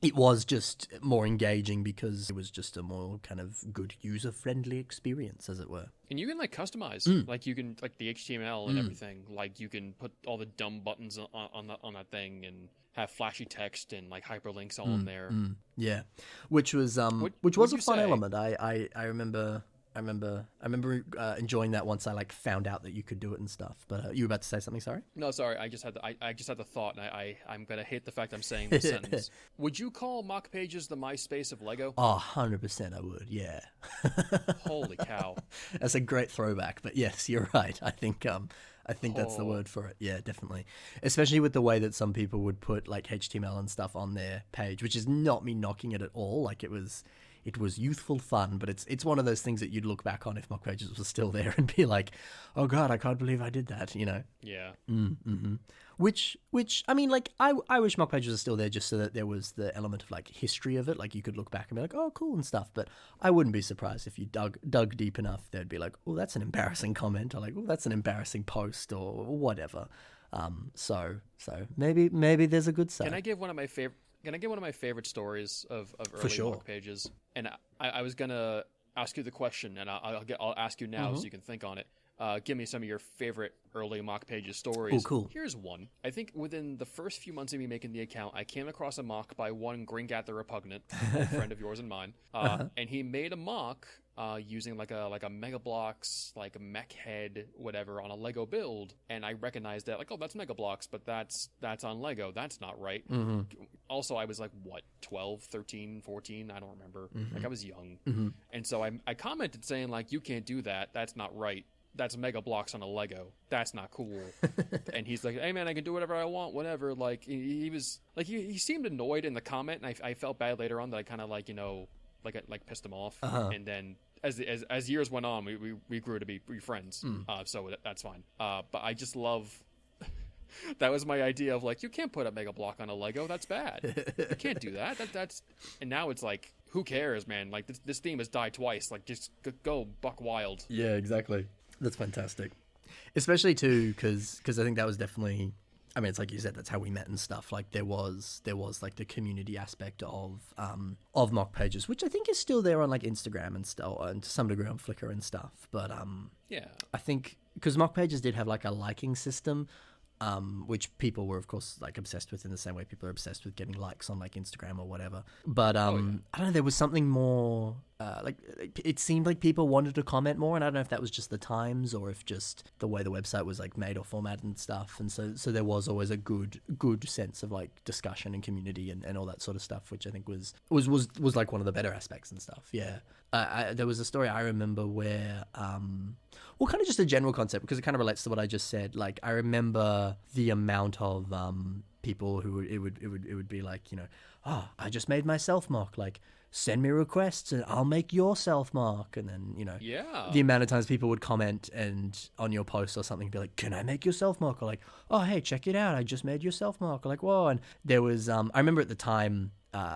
S1: It was just more engaging because it was just a more kind of good user-friendly experience, as it were.
S2: And you can like customize, like you can like the HTML and everything. Like you can put all the dumb buttons on that thing and have flashy text and like hyperlinks all in there.
S1: Yeah, which was which was a fun element. I remember enjoying that once I like found out that you could do it and stuff. But you were about to say something? Sorry.
S2: No, sorry. I just had the thought, and I'm gonna hate the fact I'm saying this sentence. Would you call Mock Pages the MySpace of Lego?
S1: Oh, 100% I would. Yeah.
S2: Holy cow.
S1: That's a great throwback. But yes, you're right. I think that's the word for it. Yeah, definitely. Especially with the way that some people would put like HTML and stuff on their page, which is not me knocking it at all. Like it was youthful fun, but it's one of those things that you'd look back on if Mock Pages was still there and be like, oh god, I can't believe I did that.
S2: Yeah.
S1: Mm-hmm. Which I mean, like I wish Mock Pages was still there just so that there was the element of like history of it. Like you could look back and be like, oh cool and stuff. But I wouldn't be surprised if you dug deep enough, they'd be like, oh, that's an embarrassing comment, or like, oh, that's an embarrassing post, or whatever. So maybe there's a good side.
S2: Can I give one of my favorite stories of early Mock Pages? And I was gonna ask you the question, and I'll ask you now so you can think on it. Give me some of your favorite early Mock Pages stories.
S1: Oh, cool.
S2: Here's one. I think within the first few months of me making the account, I came across a mock by one Gringat the Repugnant, a friend of yours and mine, and he made a mock using like a Mega Bloks, like a mech head, whatever, on a Lego build, and I recognized that, like, oh, that's Mega Bloks, but that's on Lego. That's not right. Also, I was like, what, 12, 13, 14? I don't remember. Like, I was young. And so I commented saying, like, you can't do that. That's not right. That's Mega Bloks on a Lego. That's not cool. And he's like, hey man, I can do whatever I want, whatever. Like he was like, he seemed annoyed in the comment, and I felt bad later on that I kind of like, like pissed him off. And then as years went on, we grew to be friends. So that's fine. But I just love, that was my idea of like, you can't put a Mega Blok on a Lego. That's bad. You can't do that. That's, and now it's like, who cares, man? Like this theme has died twice. Like just go buck wild.
S1: Yeah, exactly. That's fantastic, especially too because I think that was definitely, I mean, it's like you said, that's how we met and stuff. Like there was like the community aspect of Mock Pages, which I think is still there on like Instagram and stuff, and to some degree on Flickr and stuff. But
S2: yeah,
S1: I think because Mock Pages did have like a liking system, which people were of course like obsessed with in the same way people are obsessed with getting likes on like Instagram or whatever. But I don't know, there was something more. Like it seemed like people wanted to comment more, and I don't know if that was just the times or if just the way the website was like made or formatted and stuff. And so there was always a good sense of like discussion and community and all that sort of stuff, which I think was like one of the better aspects and stuff. Yeah. There was a story I remember where, well, kind of just a general concept because it kind of relates to what I just said. Like I remember the amount of people who it would be like, oh, I just made my self mock, like send me requests and I'll make your self mark. And then, the amount of times people would comment and on your post or something be like, can I make your self mark? Or like, oh, hey, check it out, I just made your self mark. Or like, whoa. And there was, I remember at the time,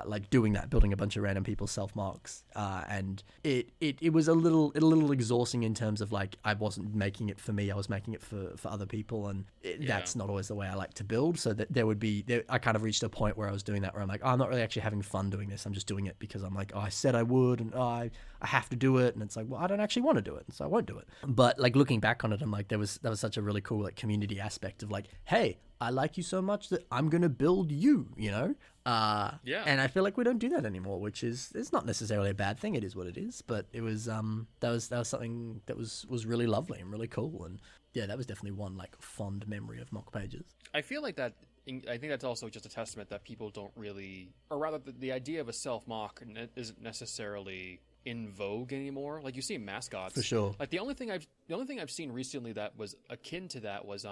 S1: like doing that, building a bunch of random people's self marks, and it was a little exhausting in terms of like I wasn't making it for me, I was making it for other people, and that's not always the way I like to build. So that I kind of reached a point where I was doing that where I'm like, oh, I'm not really actually having fun doing this. I'm just doing it because I'm like, oh, I said I would, and I have to do it, and it's like, well, I don't actually want to do it, so I won't do it. But like looking back on it, I'm like, that was such a really cool like community aspect of like, hey, I like you so much that I'm gonna build you, and I feel like we don't do that anymore, which is, it's not necessarily a bad thing. It is what it is, but it was that was something that was really lovely and really cool, and yeah, that was definitely one like fond memory of Mock Pages.
S2: I feel like that. I think that's also just a testament that people don't really, or rather, the idea of a self mock isn't necessarily in vogue anymore. Like you see mascots
S1: For sure.
S2: Like the only thing I've seen recently that was akin to that was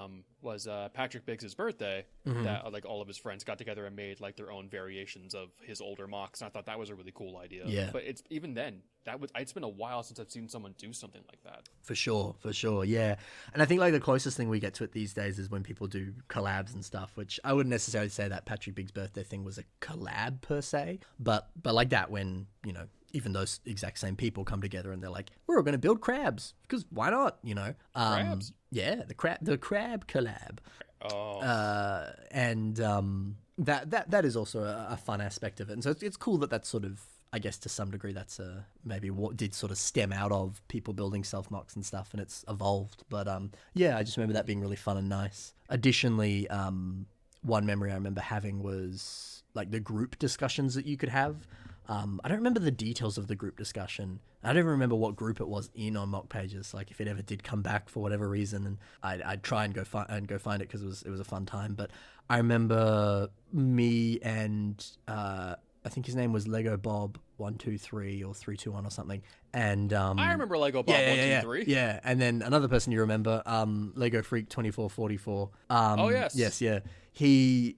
S2: Patrick Biggs' birthday. That like all of his friends got together and made like their own variations of his older mocks. And I thought that was a really cool idea.
S1: Yeah.
S2: But it's been a while since I've seen someone do something like that.
S1: For sure, yeah. And I think like the closest thing we get to it these days is when people do collabs and stuff, which I wouldn't necessarily say that Patrick Big's birthday thing was a collab per se, but like that when, you know, even those exact same people come together and they're like, we're all going to build crabs because why not, you know?
S2: Crabs?
S1: Yeah, the crab collab.
S2: Oh.
S1: That is also a fun aspect of it. And so it's cool that that's sort of, I guess to some degree that's maybe what did sort of stem out of people building self-mocks and stuff, and it's evolved. But yeah, I just remember that being really fun and nice. Additionally, one memory I remember having was like the group discussions that you could have. I don't remember the details of the group discussion. I don't even remember what group it was in on Mock Pages, like if it ever did come back for whatever reason, and I'd try and go find it because it was a fun time. But I remember me and I think his name was Lego Bob 123 or 321 or something. And
S2: I remember Lego Bob 123.
S1: Yeah, and then another person you remember, Lego Freak 2444.
S2: Oh yes.
S1: Yes, yeah. The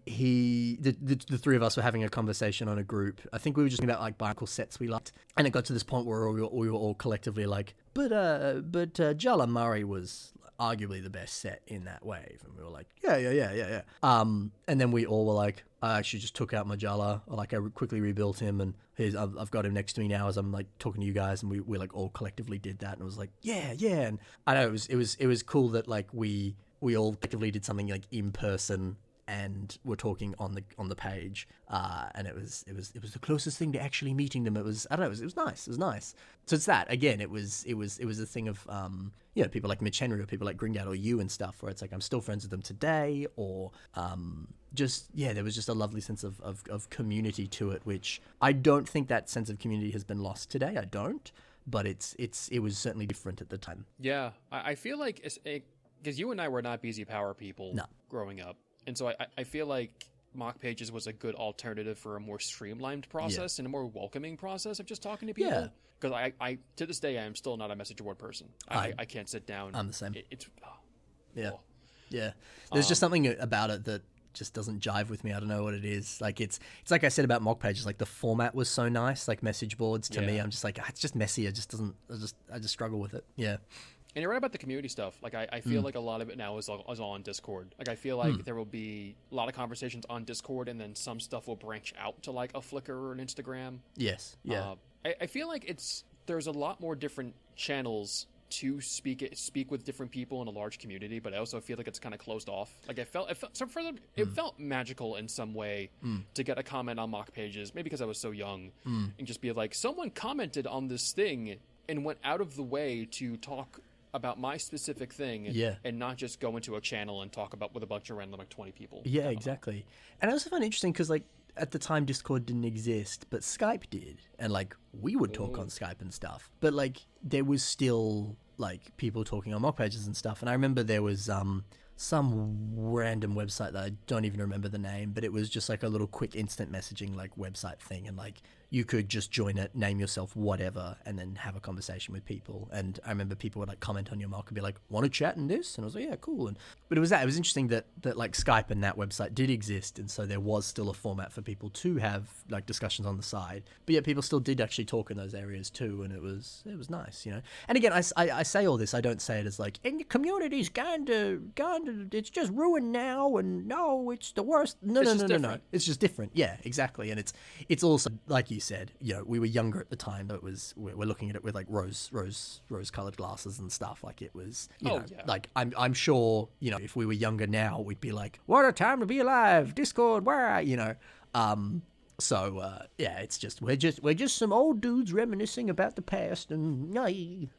S1: three of us were having a conversation on a group. I think we were just talking about like bicycle sets we liked, and it got to this point where we were all collectively like, but Jala Murray was arguably the best set in that wave, and we were like, yeah. And then we all were like, I actually just took out Majala, like I quickly rebuilt him, and I've got him next to me now as I'm like talking to you guys, and we like all collectively did that, and it was like, yeah, and I know it was cool that like we all collectively did something like in person and we're talking on the page, and it was the closest thing to actually meeting them. It was, I don't know, it was nice. So it's that again. It was a thing of you know, people like Mitch Henry or people like Gringad or you and stuff, where it's like I'm still friends with them today, or just yeah, there was just a lovely sense of community to it, which I don't think that sense of community has been lost today. I don't, but it was certainly different at the time.
S2: Yeah, I feel like because you and I were not BZ Power people growing up. And so I feel like Mock Pages was a good alternative for a more streamlined process and a more welcoming process of just talking to people.
S1: Yeah.
S2: Because I to this day, I am still not a message board person. I can't sit down.
S1: I'm the same.
S2: Yeah.
S1: There's just something about it that just doesn't jive with me. I don't know what it is. Like it's like I said about Mock Pages, like the format was so nice. Like message boards to me, I'm just like, it's just messy. It just doesn't. I just struggle with it. Yeah.
S2: And you're right about the community stuff. Like I feel like a lot of it now is all on Discord. Like I feel like there will be a lot of conversations on Discord, and then some stuff will branch out to like a Flickr or an Instagram.
S1: Yes. Yeah.
S2: I feel like there's a lot more different channels to speak with different people in a large community, but I also feel like it's kind of closed off. Like it felt magical in some way to get a comment on Mock Pages, maybe because I was so young, and just be like, someone commented on this thing and went out of the way to talk about my specific thing, and not just go into a channel and talk about with a bunch of random like 20 people.
S1: Yeah, exactly. And I also find it interesting because like at the time Discord didn't exist, but Skype did, and like we would talk on Skype and stuff, but like there was still like people talking on Mock Pages and stuff. And I remember there was some random website that I don't even remember the name, but it was just like a little quick instant messaging like website thing, and like you could just join it, name yourself whatever, and then have a conversation with people. And I remember people would like comment on your mock and be like, want to chat in this? And I was like, yeah, cool. But it was interesting that like Skype and that website did exist, and so there was still a format for people to have like discussions on the side, but yet people still did actually talk in those areas too, and it was nice, you know. And again, I say all this, I don't say it as like, and the community's gone to it's just ruined now, and no, it's the worst. No, it's just different. Yeah, exactly. And it's also like you said, you know, we were younger at the time, but we're looking at it with like rose colored glasses and stuff. Like it was, you know, like I'm sure, you know, if we were younger now, we'd be like, what a time to be alive, Discord, where, you know. So yeah, it's just we're just some old dudes reminiscing about the past, and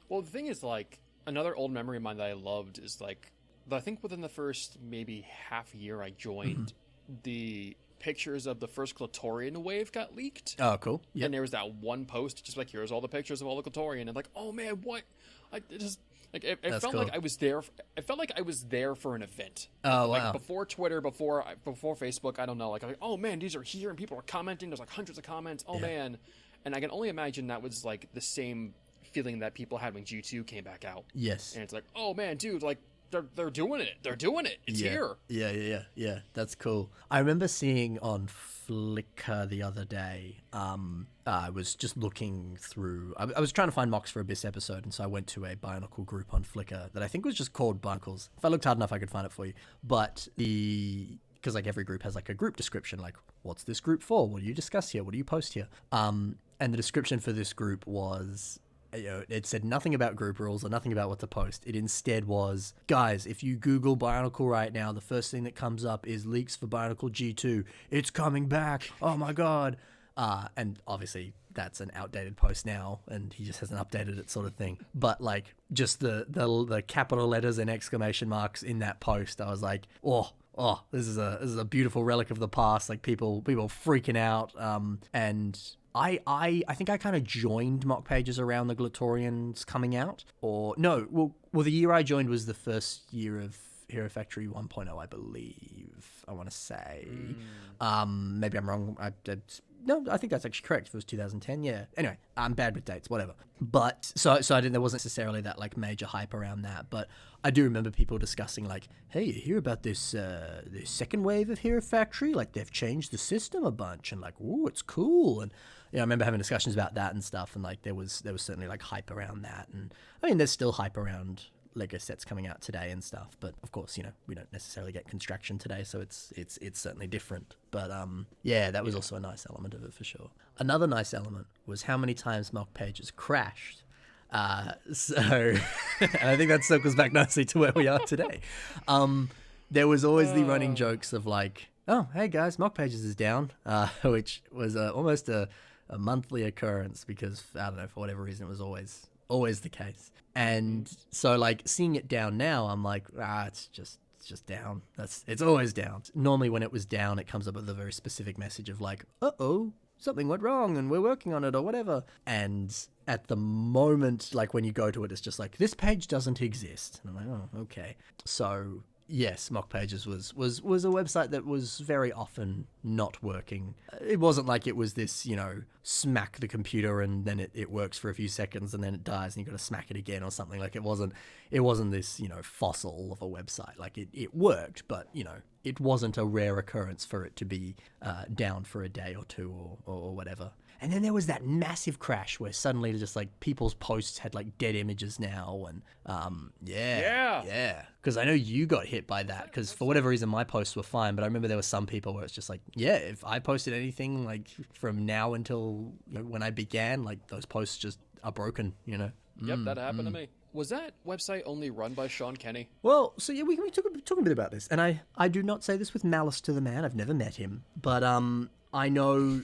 S2: well, the thing is, like, another old memory of mine that I loved is like, I think within the first maybe half year I joined, the pictures of the first Clitorian wave got leaked.
S1: Oh, cool. Yep.
S2: And there was that one post just like, here's all the pictures of all the Clitorian, and like, oh man, what? It felt cool. Like I was there. It felt like I was there for an event.
S1: Oh,
S2: like,
S1: wow.
S2: Before Twitter, before Facebook, I don't know. Like, oh man, these are here, and people are commenting. There's like hundreds of comments. Oh man, And I can only imagine that was like the same feeling that people had when G2 came back out.
S1: Yes.
S2: And it's like, oh man, dude, like they're doing it. They're doing it. It's here.
S1: Yeah. That's cool. I remember seeing on Flickr the other day. I was just looking through. I was trying to find mocks for Abyss episode, and so I went to a Bionicle group on Flickr that I think was just called Bionicles. If I looked hard enough, I could find it for you. But because like every group has like a group description, like what's this group for? What do you discuss here? What do you post here? And the description for this group was, it said nothing about group rules or nothing about what to post. It instead was, guys, if you Google Bionicle right now, the first thing that comes up is leaks for Bionicle G2. It's coming back. Oh my God. And obviously that's an outdated post now, and he just hasn't updated it, sort of thing. But like just the capital letters and exclamation marks in that post, I was like, oh, this is a beautiful relic of the past. Like people freaking out. And I think I kind of joined mock pages around the Glatorians coming out, or no, well the year I joined was the first year of Hero Factory 1.0, I believe. I want to say, maybe I'm wrong. No, I think that's actually correct. If it was 2010, yeah. Anyway, I'm bad with dates, whatever. But so I didn't. There wasn't necessarily that like major hype around that, but I do remember people discussing like, "Hey, you hear about this second wave of Hero Factory? Like they've changed the system a bunch, and like, ooh, it's cool." And I remember having discussions about that and stuff, and like there was certainly like hype around that, and I mean, there's still hype around Lego sets coming out today and stuff, but of course, we don't necessarily get construction today, so it's certainly different. But yeah, that was also a nice element of it for sure. Another nice element was how many times mock pages crashed. So and I think that circles back nicely to where we are today. There was always the running jokes of like, oh, hey guys, mock pages is down, which was almost a monthly occurrence because, I don't know, for whatever reason, it was always the case. And so like seeing it down now, I'm like, it's just down. It's always down. Normally when it was down, it comes up with a very specific message of like, uh-oh, something went wrong and we're working on it or whatever. And at the moment, like when you go to it, it's just like, this page doesn't exist. And I'm like, oh, okay. So yes, mock pages was a website that was very often not working. It wasn't like it was this, smack the computer and then it works for a few seconds and then it dies and you got to smack it again or something. Like it wasn't this, fossil of a website. Like it worked, but it wasn't a rare occurrence for it to be down for a day or two or whatever. And then there was that massive crash where suddenly just like people's posts had like dead images now. And yeah. Because I know you got hit by that because for whatever reason my posts were fine. But I remember there were some people where it's just like, yeah, if I posted anything like from now until when I began, like those posts just are broken,
S2: Yep, that happened to me. Was that website only run by Sean Kenny?
S1: Well, so yeah, we can talk a bit about this. And I do not say this with malice to the man. I've never met him. But I know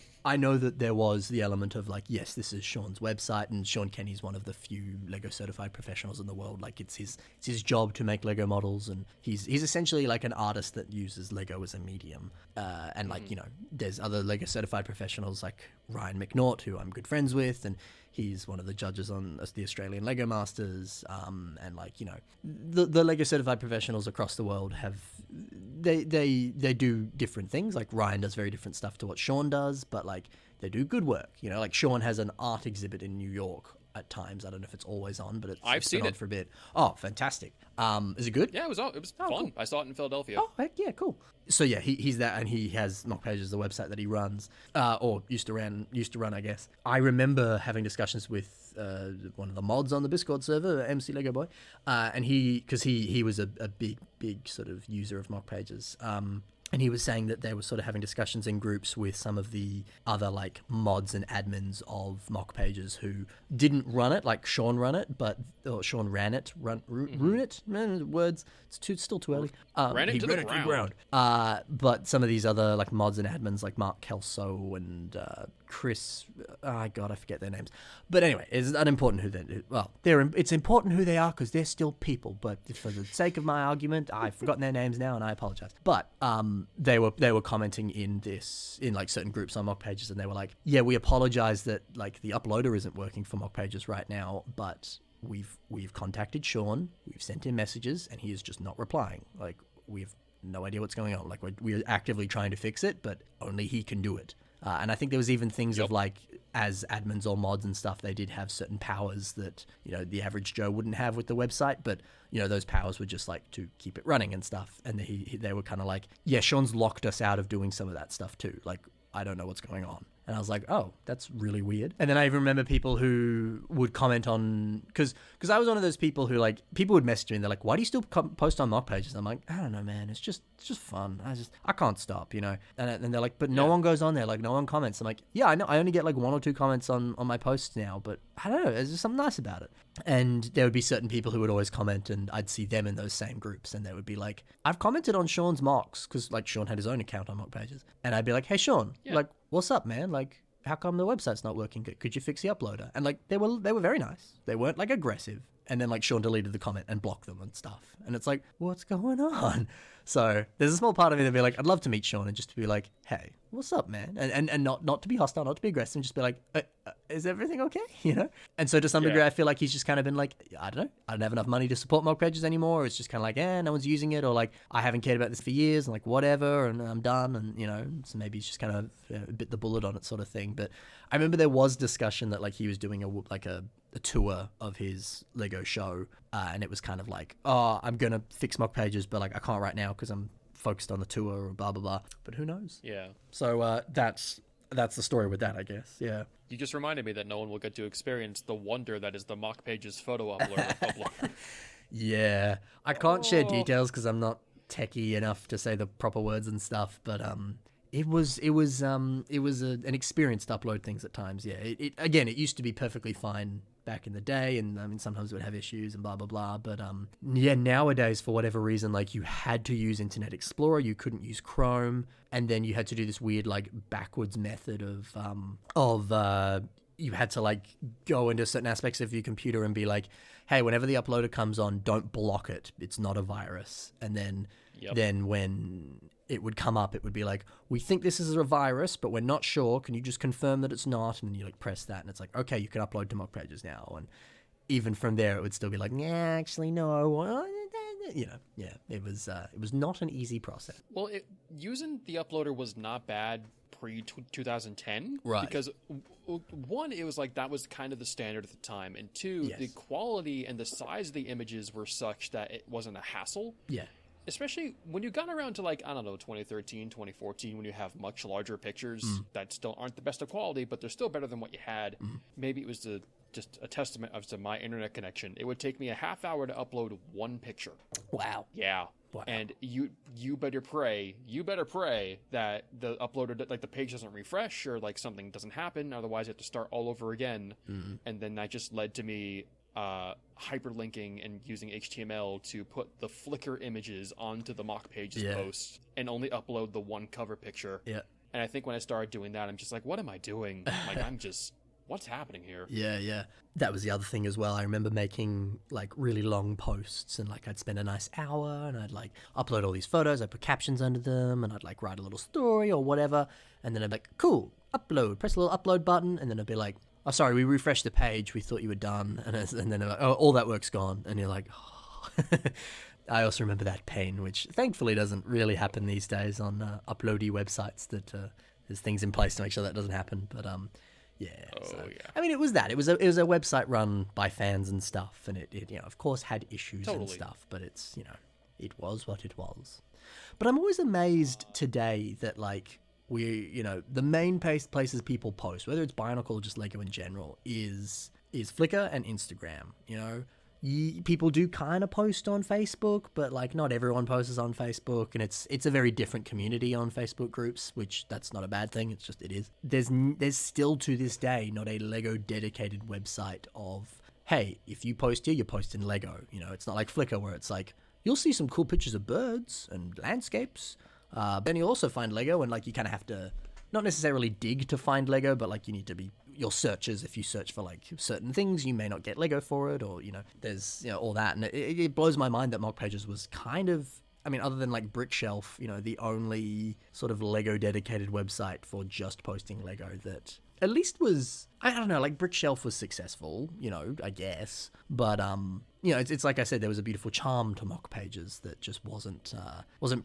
S1: that there was the element of like, yes, this is Sean's website, and Sean Kenny's one of the few Lego certified professionals in the world. Like it's his job to make Lego models, and he's essentially like an artist that uses Lego as a medium. And like there's other Lego certified professionals like Ryan McNaught, who I'm good friends with, and he's one of the judges on the Australian Lego Masters. And like the Lego certified professionals across the world have they do different things. Like Ryan does very different stuff to what Sean does, but like they do good work. Like Sean has an art exhibit in New York at times. I don't know if it's always on, but it's been on for a bit. Oh, fantastic. Is it good?
S2: Yeah, it was fun. Cool. I saw it in Philadelphia.
S1: Oh, heck yeah, cool. So yeah, he's that, and he has Mock Pages, the website that he runs, or used to run, I guess. I remember having discussions with one of the mods on the Discord server, MC Lego Boy, and because he was a big sort of user of Mock Pages. And he was saying that they were sort of having discussions in groups with some of the other like mods and admins of Mock Pages who didn't run it, like Sean ran it, ruin it, words. It's still too early.
S2: Ran it to the ground.
S1: But some of these other like mods and admins like Mark Kelso and Chris, I forget their names. But anyway, it's unimportant it's important who they are because they're still people. But for the sake of my argument, I've forgotten their names now and I apologize. But they were commenting in like certain groups on Mock Pages, and they were like, yeah, we apologize that like the uploader isn't working for Mock Pages right now, but we've contacted Sean, we've sent him messages, and he is just not replying. Like we've no idea what's going on. Like we're actively trying to fix it, but only he can do it. And I think there was even things of like as admins or mods and stuff, they did have certain powers that, you know, the average Joe wouldn't have with the website, but, you know, those powers were just like to keep it running and stuff. And they were kind of like, yeah, Sean's locked us out of doing some of that stuff too. Like, I don't know what's going on. And I was like, oh, that's really weird. And then I even remember people who would comment on, because I was one of those people who, like, people would message me and they're like, why do you still post on mock pages? I'm like, I don't know, man. It's just fun. I can't stop, you know? And they're like, but no one goes on there. Like, no one comments. I'm like, yeah, I know. I only get like 1 or 2 comments on my posts now, but I don't know. There's just something nice about it. And there would be certain people who would always comment, and I'd see them in those same groups, and they would be like, I've commented on Sean's mocks, because like Sean had his own account on mock pages. And I'd be like, hey, Sean, like, what's up, man? Like, how come the website's not working? Could you fix the uploader? And like, they were very nice. They weren't like aggressive. And then like Sean deleted the comment and blocked them and stuff. And it's like, what's going on? So there's a small part of me that'd be like, I'd love to meet Sean and just to be like, hey, what's up, man? And not to be hostile, not to be aggressive, and just be like, is everything okay? You know? And so to some degree, I feel like he's just kind of been like, I don't know, I don't have enough money to support mock pages anymore. It's just kind of like, no one's using it, or like, I haven't cared about this for years, and like, whatever, and I'm done. And, you know, so maybe he's just kind of bit the bullet on it sort of thing. But I remember there was discussion that like he was doing a tour of his Lego show, and it was kind of like, oh, I'm gonna fix mock pages, but like I can't right now because I'm focused on the tour, or blah blah blah. But who knows?
S2: Yeah.
S1: So that's the story with that, I guess. Yeah.
S2: You just reminded me that no one will get to experience the wonder that is the mock pages photo uploader.
S1: Yeah, I can't share details because I'm not techie enough to say the proper words and stuff, but it was an experience to upload things at times. Yeah, it used to be perfectly fine back in the day, and I mean sometimes it would have issues and blah blah blah, but nowadays for whatever reason, like, you had to use Internet Explorer, you couldn't use Chrome, and then you had to do this weird like backwards method of you had to like go into certain aspects of your computer and be like, hey, whenever the uploader comes on, don't block it, it's not a virus. And then when it would come up, it would be like, we think this is a virus, but we're not sure. Can you just confirm that it's not? And then you like press that, and it's like, okay, you can upload to mock pages now. And even from there, it would still be like, yeah, actually, no. You know, yeah, it was not an easy process.
S2: Well, using the uploader was not bad pre-2010,
S1: right?
S2: Because one, it was like that was kind of the standard at the time, and two, the quality and the size of the images were such that it wasn't a hassle.
S1: Yeah.
S2: Especially when you got around to like, I don't know, 2013, 2014, when you have much larger pictures that still aren't the best of quality, but they're still better than what you had. Maybe it was just a testament to my internet connection. It would take me a half hour to upload one picture.
S1: Wow.
S2: Yeah. Wow. And you better pray that the uploader, like the page doesn't refresh or like something doesn't happen. Otherwise, you have to start all over again. And then that just led to me hyperlinking and using HTML to put the Flickr images onto the mock pages post and only upload the one cover picture.
S1: Yeah.
S2: And I think when I started doing that, I'm just like, what am I doing? Like, what's happening here?
S1: Yeah. That was the other thing as well. I remember making like really long posts, and like I'd spend a nice hour and I'd like upload all these photos, I'd put captions under them, and I'd like write a little story or whatever. And then I'd be like, cool, upload, press a little upload button. And then I'd be like, oh, sorry, we refreshed the page, we thought you were done. And then they're like, oh, all that work's gone. And you're like, oh. I also remember that pain, which thankfully doesn't really happen these days on uploady websites, that there's things in place to make sure that doesn't happen. But yeah. I mean, it was that. It was a website run by fans and stuff, and it you know, of course, had issues and stuff, but it's, you know, it was what it was. But I'm always amazed today that, like, the main places people post, whether it's Bionicle or just Lego in general, is Flickr and Instagram. You know, people do kind of post on Facebook, but like not everyone posts on Facebook, and it's a very different community on Facebook groups, which that's not a bad thing. It's just, it is. There's still to this day not a Lego dedicated website of, hey, if you post here, you post in Lego. You know, it's not like Flickr where it's like, you'll see some cool pictures of birds and landscapes. Then you'll also find Lego, and like you kind of have to not necessarily dig to find Lego, but like you need to be your searches. If you search for like certain things, you may not get Lego for it, or, you know, there's, you know, all that. And it blows my mind that Mock Pages was kind of, I mean, other than like Brickshelf, you know, the only sort of Lego dedicated website for just posting Lego that at least was, I don't know, like Brickshelf was successful, you know, I guess, but you know, it's like I said, there was a beautiful charm to Mock Pages that just wasn't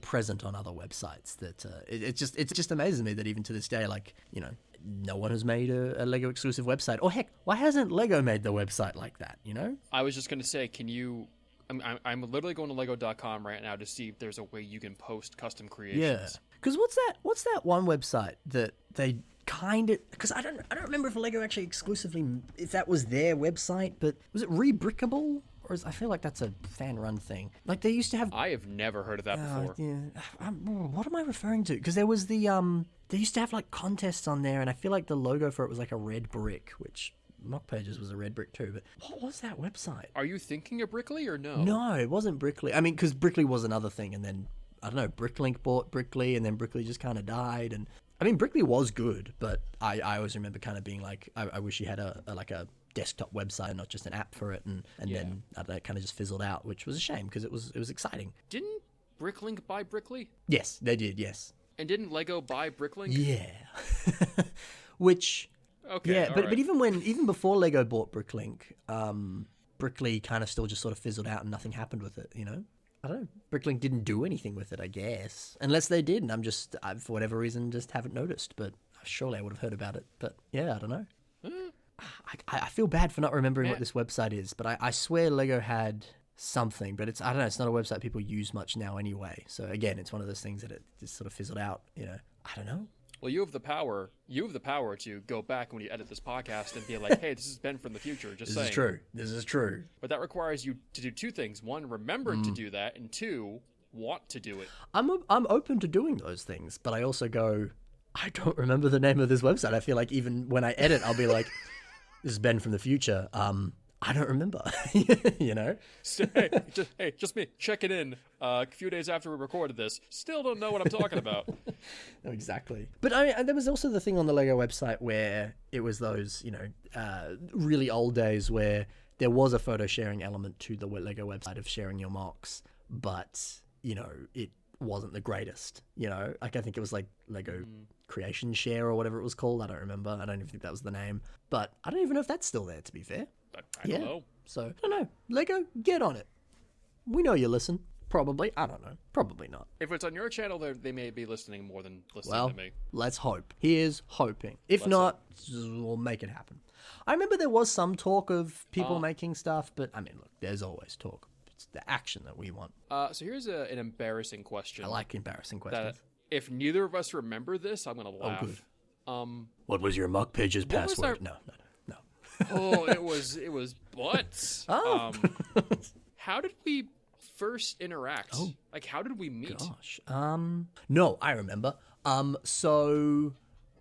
S1: present on other websites. That it just amazes me that even to this day, like, you know, no one has made a Lego exclusive website. Or heck, why hasn't Lego made the website like that, you know?
S2: I was just going to say, can you... I'm literally going to Lego.com right now to see if there's a way you can post custom creations.
S1: Yeah. Because what's that one website that they kind of... Because I don't remember if Lego actually exclusively... If that was their website, but... Was it Rebrickable? Or I feel like that's a fan-run thing. Like, they used to have...
S2: I have never heard of that before.
S1: Yeah. What am I referring to? Because there was the... They used to have, like, contests on there, and I feel like the logo for it was, like, a red brick, which... Mock Pages was a red brick too, but what was that website?
S2: Are you thinking of Brickley or no?
S1: No, it wasn't Brickley. I mean, because Brickley was another thing, and then, I don't know, Bricklink bought Brickley, and then Brickley just kind of died, and... I mean, Brickley was good, but I always remember kind of being like, I wish you had a desktop website, not just an app for it, and then I don't know, it kind of just fizzled out, which was a shame because it was exciting.
S2: Didn't Bricklink buy Brickley?
S1: Yes, they did. Yes.
S2: And didn't Lego buy Bricklink?
S1: Yeah. Which.
S2: Okay.
S1: Yeah, but
S2: right.
S1: even before Lego bought Bricklink, Brickley kind of still just sort of fizzled out and nothing happened with it. You know. I don't know. Bricklink didn't do anything with it, I guess. Unless they did, and I for whatever reason, just haven't noticed. But surely I would have heard about it. But yeah, I don't know. I feel bad for not remembering what this website is, but I swear Lego had something, but I don't know, it's not a website people use much now anyway. So again, it's one of those things that it just sort of fizzled out, you know. I don't know.
S2: Well, you have the power to go back when you edit this podcast and be like, hey, this is Ben from the future, just saying.
S1: This is true.
S2: But that requires you to do two things. One, remember to do that, and two, want to do it.
S1: I'm open to doing those things, but I also go, I don't remember the name of this website. I feel like even when I edit, I'll be like, this is Ben from the future. I don't remember, you know?
S2: Just me checking in a few days after we recorded this. Still don't know what I'm talking about.
S1: No, exactly. But there was also the thing on the Lego website where it was those, you know, really old days where there was a photo sharing element to the Lego website of sharing your mocks, but, you know, it wasn't the greatest, you know? Like, I think it was like Lego Creation Share or whatever it was called. I don't remember. I don't even think that was the name. But I don't even know if that's still there, to be fair.
S2: I don't know.
S1: So, I don't know. Lego, get on it. We know you listen. Probably. I don't know. Probably not.
S2: If it's on your channel, they may be listening more than listening to me.
S1: Let's hope. Here's hoping. If not, we'll make it happen. I remember there was some talk of people making stuff, but, I mean, look, there's always talk. It's the action that we want.
S2: So here's an embarrassing question.
S1: I like embarrassing questions.
S2: If neither of us remember this, I'm going to laugh.
S1: Oh, good. What was your Mock Pages password? No.
S2: Oh, it was what?
S1: Oh.
S2: How did we first interact? Oh. Like, how did we meet?
S1: Gosh. No, I remember. So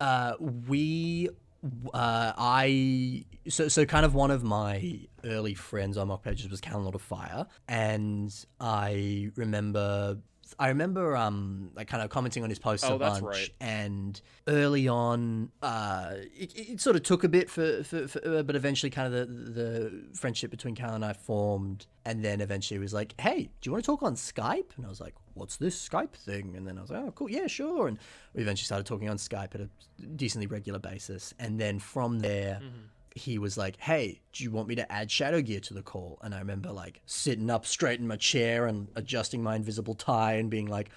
S1: kind of one of my early friends on Mock Pages was Callan Lord of Fire, and I remember like kind of commenting on his posts a bunch.
S2: Right.
S1: And early on, it sort of took a bit but eventually kind of the friendship between Cal and I formed. And then eventually he was like, hey, do you want to talk on Skype? And I was like, what's this Skype thing? And then I was like, oh, cool. Yeah, sure. And we eventually started talking on Skype at a decently regular basis. And then from there, he was like, hey, do you want me to add Shadow Gear to the call? And I remember like sitting up straight in my chair and adjusting my invisible tie and being like,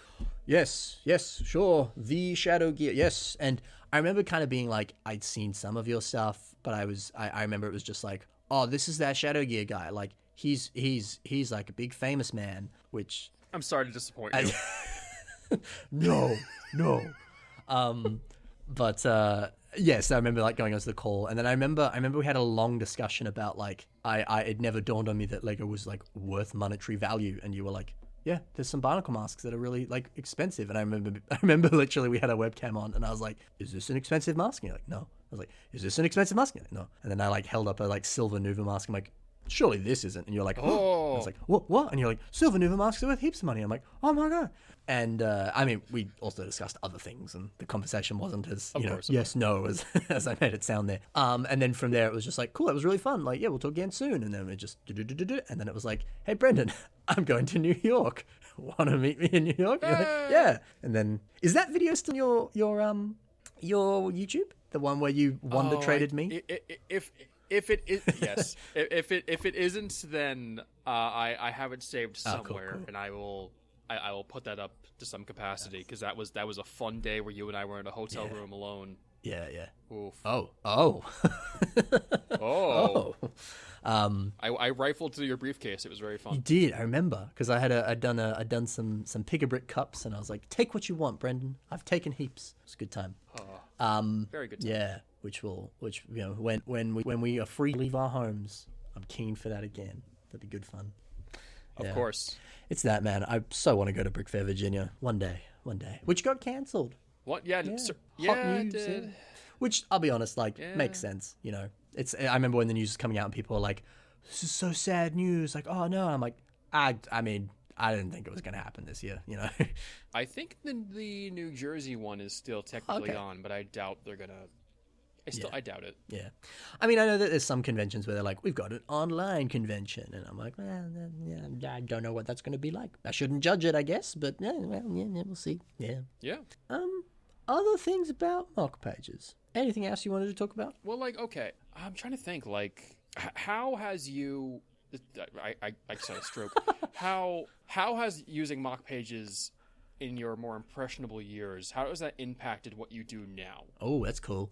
S1: yes, sure, the Shadow Gear, yes. And I remember kind of being like, I'd seen some of your stuff, but I remember it was just like, oh, this is that Shadow Gear guy. Like he's like a big famous man, which
S2: I'm sorry to disappoint you.
S1: No. But yes, I remember like going onto the call, and then I remember we had a long discussion about like it never dawned on me that Lego was like worth monetary value, and you were like, yeah, there's some barnacle masks that are really like expensive, and I remember literally we had a webcam on, and I was like, is this an expensive mask? And you're like, no. I was like, is this an expensive mask? And you're like, no. And then I like held up a like silver Nuva mask. I'm like, surely this isn't. And you're like, oh. I was like, what? And you're like, silver Nuva masks are worth heaps of money. I'm like, oh my god. And I mean, we also discussed other things, and the conversation wasn't as yes, no as as I made it sound there. And then from there, it was just like, cool, that was really fun. Like, yeah, we'll talk again soon. And then we just and then it was like, hey, Brendan, I'm going to New York. Want to meet me in New York? Like, yeah. And then is that video still your YouTube? The one where you wonder traded me?
S2: If it is, yes. If it isn't, then I have it saved somewhere, cool. And I will put that up to some capacity, because that was a fun day where you and I were in a hotel room alone,
S1: Yeah, yeah.
S2: Oof.
S1: Oh.
S2: Oh.
S1: Oh. Um,
S2: I rifled through your briefcase. It was very
S1: you
S2: fun.
S1: did. I remember because I'd done some pick-a-brick cups, and I was like, "Take what you want, Brendan. I've taken heaps." It's a good time.
S2: Very good time.
S1: Yeah, which you know when we are free to leave our homes, I'm keen for that again. That'd be good fun.
S2: Of course.
S1: It's that, man. I so want to go to Brick Fair, Virginia one day, which got cancelled.
S2: What? Yeah.
S1: Yeah,
S2: Yeah.
S1: hot
S2: It
S1: news.
S2: did.
S1: Yeah. Which I'll be honest, like
S2: Yeah.
S1: makes sense. You know, I remember when the news was coming out and people were like, "This is so sad news." Like, oh no. I'm like, I mean, I didn't think it was gonna happen this year. You know.
S2: I think the New Jersey one is still technically
S1: Okay.
S2: on, but I doubt they're gonna. I doubt it.
S1: Yeah. I mean, I know that there's some conventions where they're like, we've got an online convention. And I'm like, well, yeah, I don't know what that's going to be like. I shouldn't judge it, I guess. But yeah, well, yeah, we'll see. Yeah.
S2: Yeah.
S1: Other things about mock pages. Anything else you wanted to talk about?
S2: Well, like, okay, I'm trying to think. Like, how has you? I just had a stroke. How has using mock pages in your more impressionable years? How has that impacted what you do now?
S1: Oh, that's cool.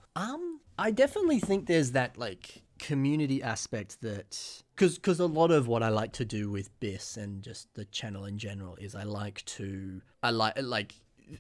S1: I definitely think there's that like community aspect that because a lot of what I like to do with BIS and just the channel in general is I like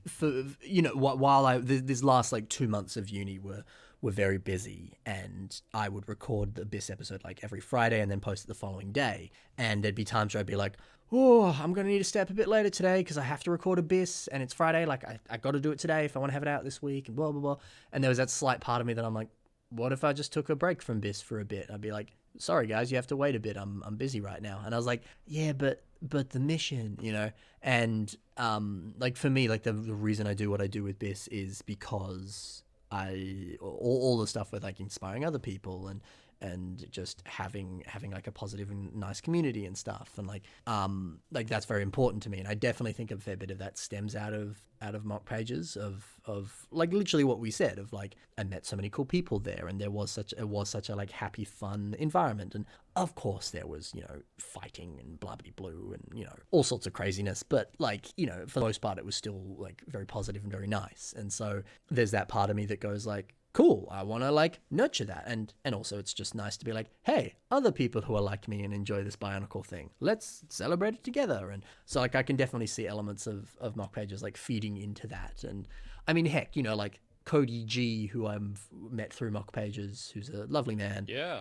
S1: for you know while this last like 2 months of uni were very busy, and I would record the BIS episode like every Friday and then post it the following day, and there'd be times where I'd be like, oh, I'm gonna need to step a bit later today because I have to record a BIS and it's Friday, like I got to do it today if I want to have it out this week and blah blah blah. And there was that slight part of me that I'm like, what if I just took a break from BIS for a bit? I'd be like, sorry guys, you have to wait a bit, I'm busy right now. And I was like, yeah, but the mission, you know. And like for me, like the reason I do what I do with BIS is because all the stuff with like inspiring other people and just having like a positive and nice community and stuff, and like that's very important to me. And I definitely think a fair bit of that stems out of mock pages of like literally what we said of like I met so many cool people there, and it was such a like happy, fun environment. And of course there was, you know, fighting and blah blah blue and, you know, all sorts of craziness, but like, you know, for the most part it was still like very positive and very nice. And so there's that part of me that goes like, cool, I want to like nurture that. And also it's just nice to be like, hey, other people who are like me and enjoy this Bionicle thing, let's celebrate it together. And so like I can definitely see elements of mock pages like feeding into that. And I mean, heck, you know, like Cody G, who I've met through mock pages, who's a lovely man.
S2: Yeah.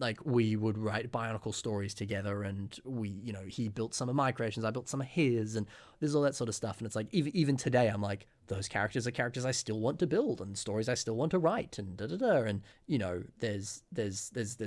S1: Like we would write Bionicle stories together, and we, you know, he built some of my creations, I built some of his, and there's all that sort of stuff. And it's like even today, I'm like, those characters are characters I still want to build and stories I still want to write and and you know, there's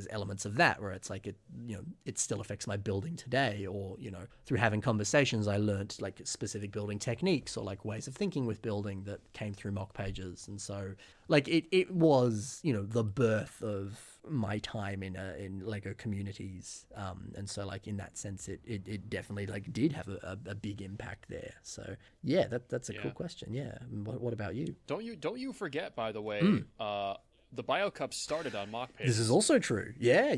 S1: elements of that where it's like it, you know, it still affects my building today, or, you know, through having conversations I learned like specific building techniques or like ways of thinking with building that came through mock pages. And so like it was, you know, the birth of my time in Lego communities, and so like in that sense it definitely like did have a big impact there. So yeah, that's a cool question. Yeah. What about you?
S2: Don't you forget, by the way, the BioCup started on mock pages.
S1: This is also true. Yeah.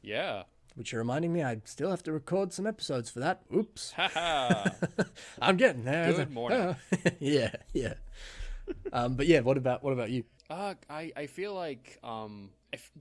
S2: Yeah.
S1: Which you're reminding me, I still have to record some episodes for that. Oops.
S2: Haha.
S1: I'm getting there.
S2: Good morning.
S1: Yeah. But yeah, what about you?
S2: I feel like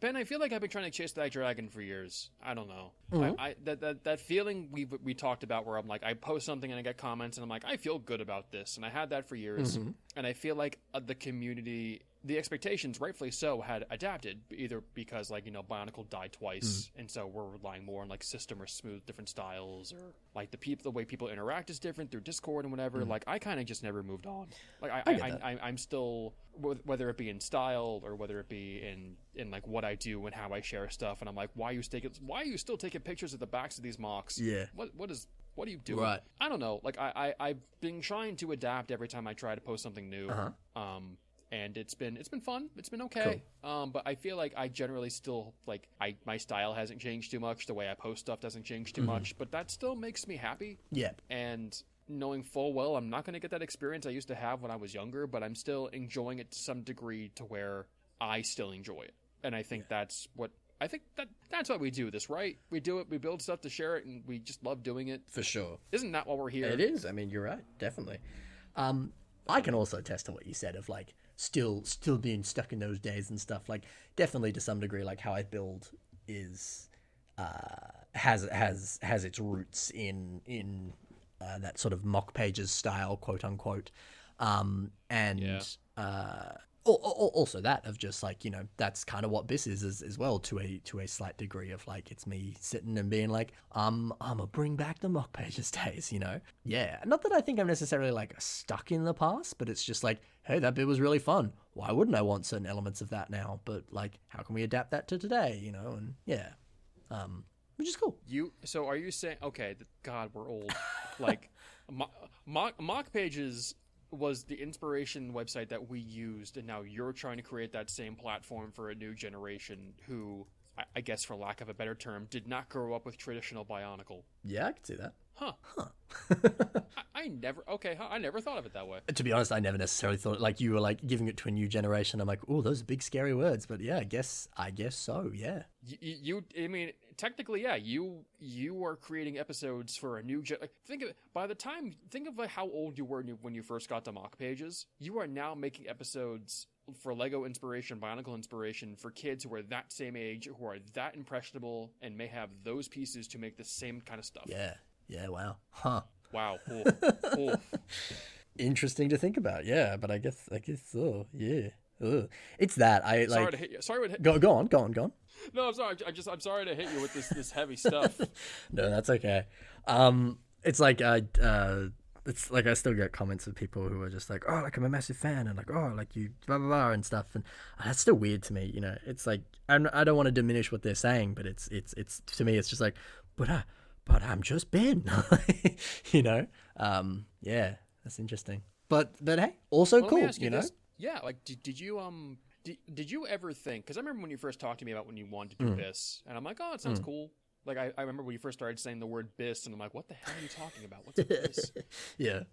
S2: Ben, I feel like I've been trying to chase that dragon for years. I don't know. That feeling we talked about where I'm like, I post something and I get comments and I'm like, I feel good about this, and I had that for years. And I feel like the community, the expectations, rightfully so, had adapted, either because like, you know, Bionicle died twice, and so we're relying more on like system or smooth different styles, or like the way people interact is different through Discord and whatever. Like I kind of just never moved on. Like I'm still, whether it be in style or whether it be in like what I do and how I share stuff, and I'm like, why are you still taking pictures of the backs of these mocks?
S1: Yeah.
S2: What are you doing?
S1: Right.
S2: I don't know. Like I've been trying to adapt every time I try to post something new. And it's been fun. It's been okay. Cool. But I feel like I generally still like my style hasn't changed too much. The way I post stuff doesn't change too much, but that still makes me happy.
S1: Yeah.
S2: And knowing full well I'm not going to get that experience I used to have when I was younger, but I'm still enjoying it to some degree to where I still enjoy it. And I think that's what we do this, right? We do it, we build stuff to share it, and we just love doing it.
S1: For sure.
S2: Isn't that why we're here?
S1: It is. I mean, you're right. Definitely. I can also attest to what you said of like still being stuck in those days and stuff. Like definitely to some degree, like how I build is has its roots in that sort of mock pages style, quote unquote, and also that of just like, you know, that's kind of what this is as well, to a slight degree of like, it's me sitting and being like, I'm gonna bring back the mock pages days, you know. Yeah, not that I think I'm necessarily like stuck in the past, but it's just like, hey, that bit was really fun, why wouldn't I want certain elements of that now, but like, how can we adapt that to today, you know? And yeah, which is cool.
S2: So are you saying, okay, God, we're old, like mock pages was the inspiration website that we used, and now you're trying to create that same platform for a new generation who, I guess for lack of a better term, did not grow up with traditional Bionicle.
S1: Yeah, I can see that.
S2: Huh. I never thought of it that way.
S1: To be honest, I never necessarily thought, like, you were like giving it to a new generation. I'm like, oh, those are big scary words, but yeah, I guess so. Yeah.
S2: I mean, technically, yeah. You are creating episodes for a new think of like how old you were when you first got to mock pages. You are now making episodes for Lego inspiration, Bionicle inspiration for kids who are that same age, who are that impressionable, and may have those pieces to make the same kind of stuff.
S1: Yeah. Yeah. Wow. Huh.
S2: Wow. Cool.
S1: Interesting to think about. Yeah, but I guess. Oh, yeah. Ugh. It's that I like.
S2: Sorry to hit you. Sorry to hit.
S1: Go on.
S2: No, I'm sorry. I'm sorry to hit you with this heavy stuff.
S1: No, that's okay. It's like it's like I still get comments of people who are just like, oh, like I'm a massive fan, and like, oh, like you blah blah blah and stuff, and that's still weird to me. You know, it's like I don't want to diminish what they're saying, but it's to me, it's just like, but I'm just Ben. You know, yeah, that's interesting. But hey, also cool. You know,
S2: yeah. Like, did you ever think? Because I remember when you first talked to me about when you wanted to do this, and I'm like, oh, it sounds cool. Like I remember when you first started saying the word "bis," and I'm like, what the hell are you talking about? What's a bis?
S1: Yeah.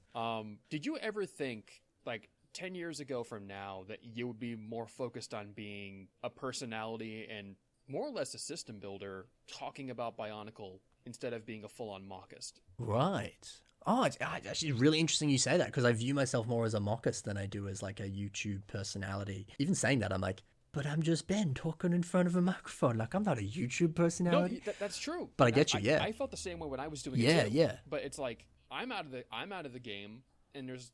S2: Did you ever think, like 10 years ago from now, that you would be more focused on being a personality and more or less a system builder, talking about Bionicle instead of being a full-on mockist?
S1: Right. Oh, it's actually really interesting you say that, because I view myself more as a mockist than I do as like a YouTube personality. Even saying that, I'm like, but I'm just Ben talking in front of a microphone. Like, I'm not a YouTube personality.
S2: No, that's true.
S1: But I get you. Yeah,
S2: I felt the same way when I was doing it too.
S1: Yeah.
S2: But it's like I'm out of the game, and there's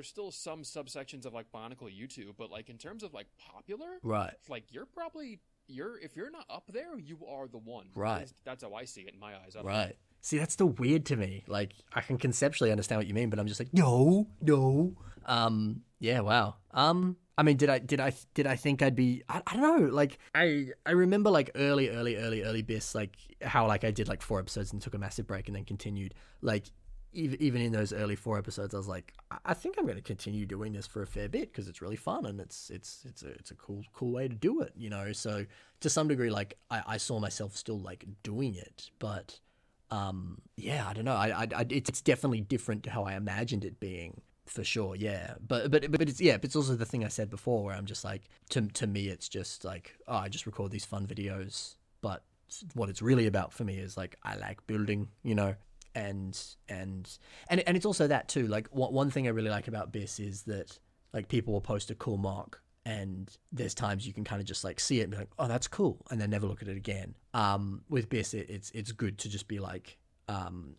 S2: still some subsections of like Bionicle YouTube. But like in terms of like popular,
S1: right?
S2: Like if you're not up there, you are the one.
S1: Right.
S2: That's how I see it in my eyes.
S1: Right. See, that's still weird to me. Like, I can conceptually understand what you mean, but I'm just like, no. Yeah, wow. I mean, did I think I'd be? I don't know. Like, I remember like early Biss, like how like I did like 4 episodes and took a massive break and then continued. Like, even in those early 4 episodes, I was like, I think I'm going to continue doing this for a fair bit because it's really fun and it's a cool way to do it, you know. So to some degree, like I saw myself still like doing it, but yeah, I don't know. It's definitely different to how I imagined it being. For sure, yeah, but it's also the thing I said before where I'm just like, to me it's just like, oh, I just record these fun videos, but what it's really about for me is like I like building, you know, and it's also that too. Like one thing I really like about Biss is that like people will post a cool mock, and there's times you can kind of just like see it and be like, oh, that's cool, and then never look at it again. With Biss, it's good to just be like,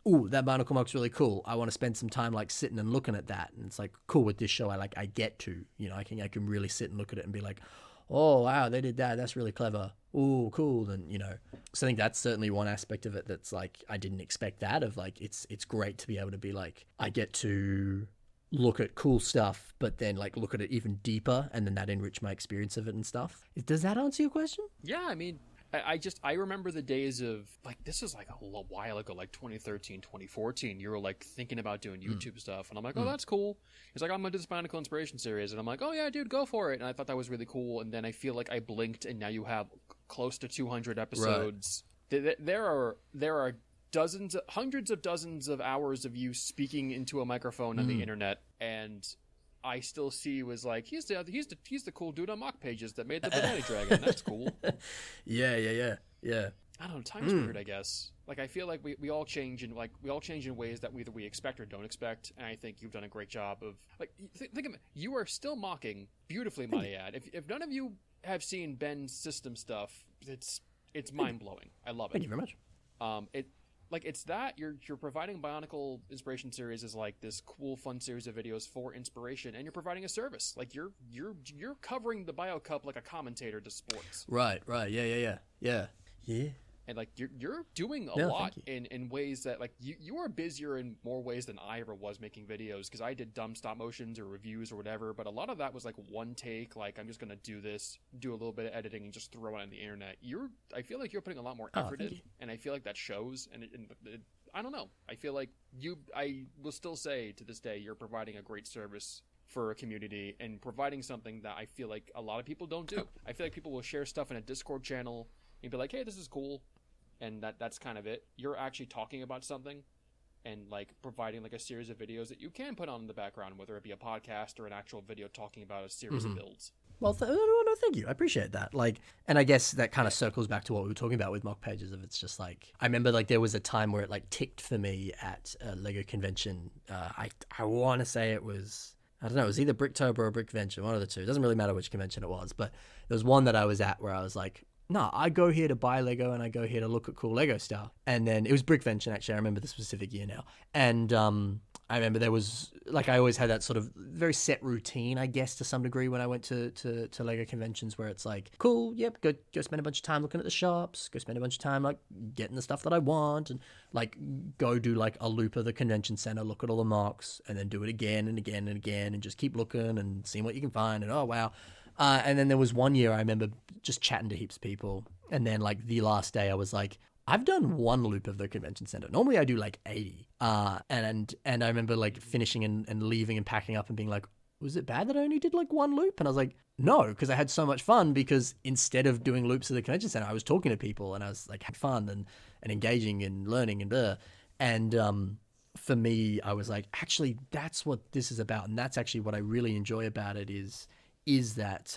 S1: ooh, that Bionicle mock's really cool. I want to spend some time like sitting and looking at that. And it's like cool with this show. I get to, you know, I can really sit and look at it and be like, oh wow, they did that. That's really clever. Ooh, cool. And you know, so I think that's certainly one aspect of it that's like I didn't expect that. Of like it's great to be able to be like I get to look at cool stuff, but then like look at it even deeper, and then that enrich my experience of it and stuff. Does that answer your question?
S2: Yeah, I mean, I remember the days of like, this is like a while ago, like 2013, 2014, you were like thinking about doing YouTube stuff. And I'm like, oh, that's cool. He's like, I'm going to do this Bionicle Inspiration series. And I'm like, oh yeah, dude, go for it. And I thought that was really cool. And then I feel like I blinked and now you have close to 200 episodes. Right. There are hundreds of dozens of hours of you speaking into a microphone on the internet. And I still see you as like, he's the cool dude on mock pages that made the Banana Dragon. That's cool.
S1: Yeah.
S2: I don't know, time's weird, I guess. Like, I feel like we all change in ways that we expect or don't expect, and I think you've done a great job of, like, think of it, you are still mocking beautifully, might I add. If none of you have seen Ben's system stuff, it's mind-blowing. I love it.
S1: Thank you very much.
S2: It's that you're providing Bionicle Inspiration Series as like this cool, fun series of videos for inspiration, and you're providing a service. Like you're covering the Bio Cup like a commentator to sports.
S1: Right. Yeah.
S2: And like you're doing a lot in ways that like you are busier in more ways than I ever was making videos, because I did dumb stop motions or reviews or whatever, but a lot of that was like one take, like I'm just gonna do this, do a little bit of editing and just throw it on the internet. I feel like you're putting a lot more effort in, and I feel like that shows, and I don't know, I feel like I will still say to this day you're providing a great service for a community and providing something that I feel like a lot of people don't do. I feel like people will share stuff in a Discord channel and be like, hey, this is cool, and that's kind of it. You're actually talking about something and like providing like a series of videos that you can put on in the background, whether it be a podcast or an actual video talking about a series of builds.
S1: Well, no, thank you. I appreciate that. Like, and I guess that kind of circles back to what we were talking about with mock pages. Of it's just like, I remember like there was a time where it like ticked for me at a Lego convention. I want to say it was, I don't know, it was either Bricktober or Brickvention, one of the two. It doesn't really matter which convention it was, but there was one that I was at where I was like, no, I go here to buy Lego and I go here to look at cool Lego stuff. And then it was Brickvention, actually. I remember the specific year now. And I remember there was, like, I always had that sort of very set routine, I guess, to some degree when I went to Lego conventions, where it's like, cool, yep, go spend a bunch of time looking at the shops, go spend a bunch of time, like, getting the stuff that I want, and, like, go do, like, a loop of the convention center, look at all the mocks, and then do it again and again and again, and just keep looking and seeing what you can find, and oh, wow. And then there was one year I remember just chatting to heaps of people. And then like the last day I was like, I've done one loop of the convention center. Normally I do like 80. And I remember like finishing and leaving and packing up and being like, was it bad that I only did like one loop? And I was like, no, because I had so much fun, because instead of doing loops of the convention center, I was talking to people and I was like, had fun and engaging and learning and blah. And, for me, I was like, actually, that's what this is about. And that's actually what I really enjoy about it is that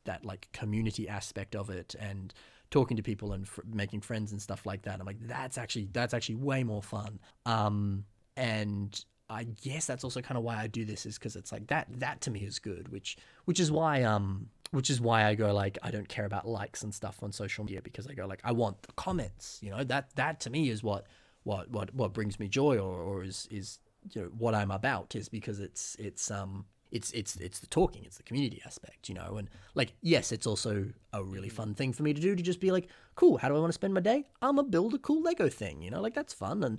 S1: that like community aspect of it, and talking to people and making friends and stuff like that. I'm like, that's actually way more fun. And I guess that's also kind of why I do this, is because it's like that to me is good, which is why I go like, I don't care about likes and stuff on social media, because I go like, I want the comments, you know, that to me is what brings me joy, or is you know what I'm about, is because it's the talking, it's the community aspect, you know, and like, yes, it's also a really fun thing for me to do, to just be like, cool, how do I want to spend my day? I'm gonna build a cool Lego thing, you know, like that's fun. And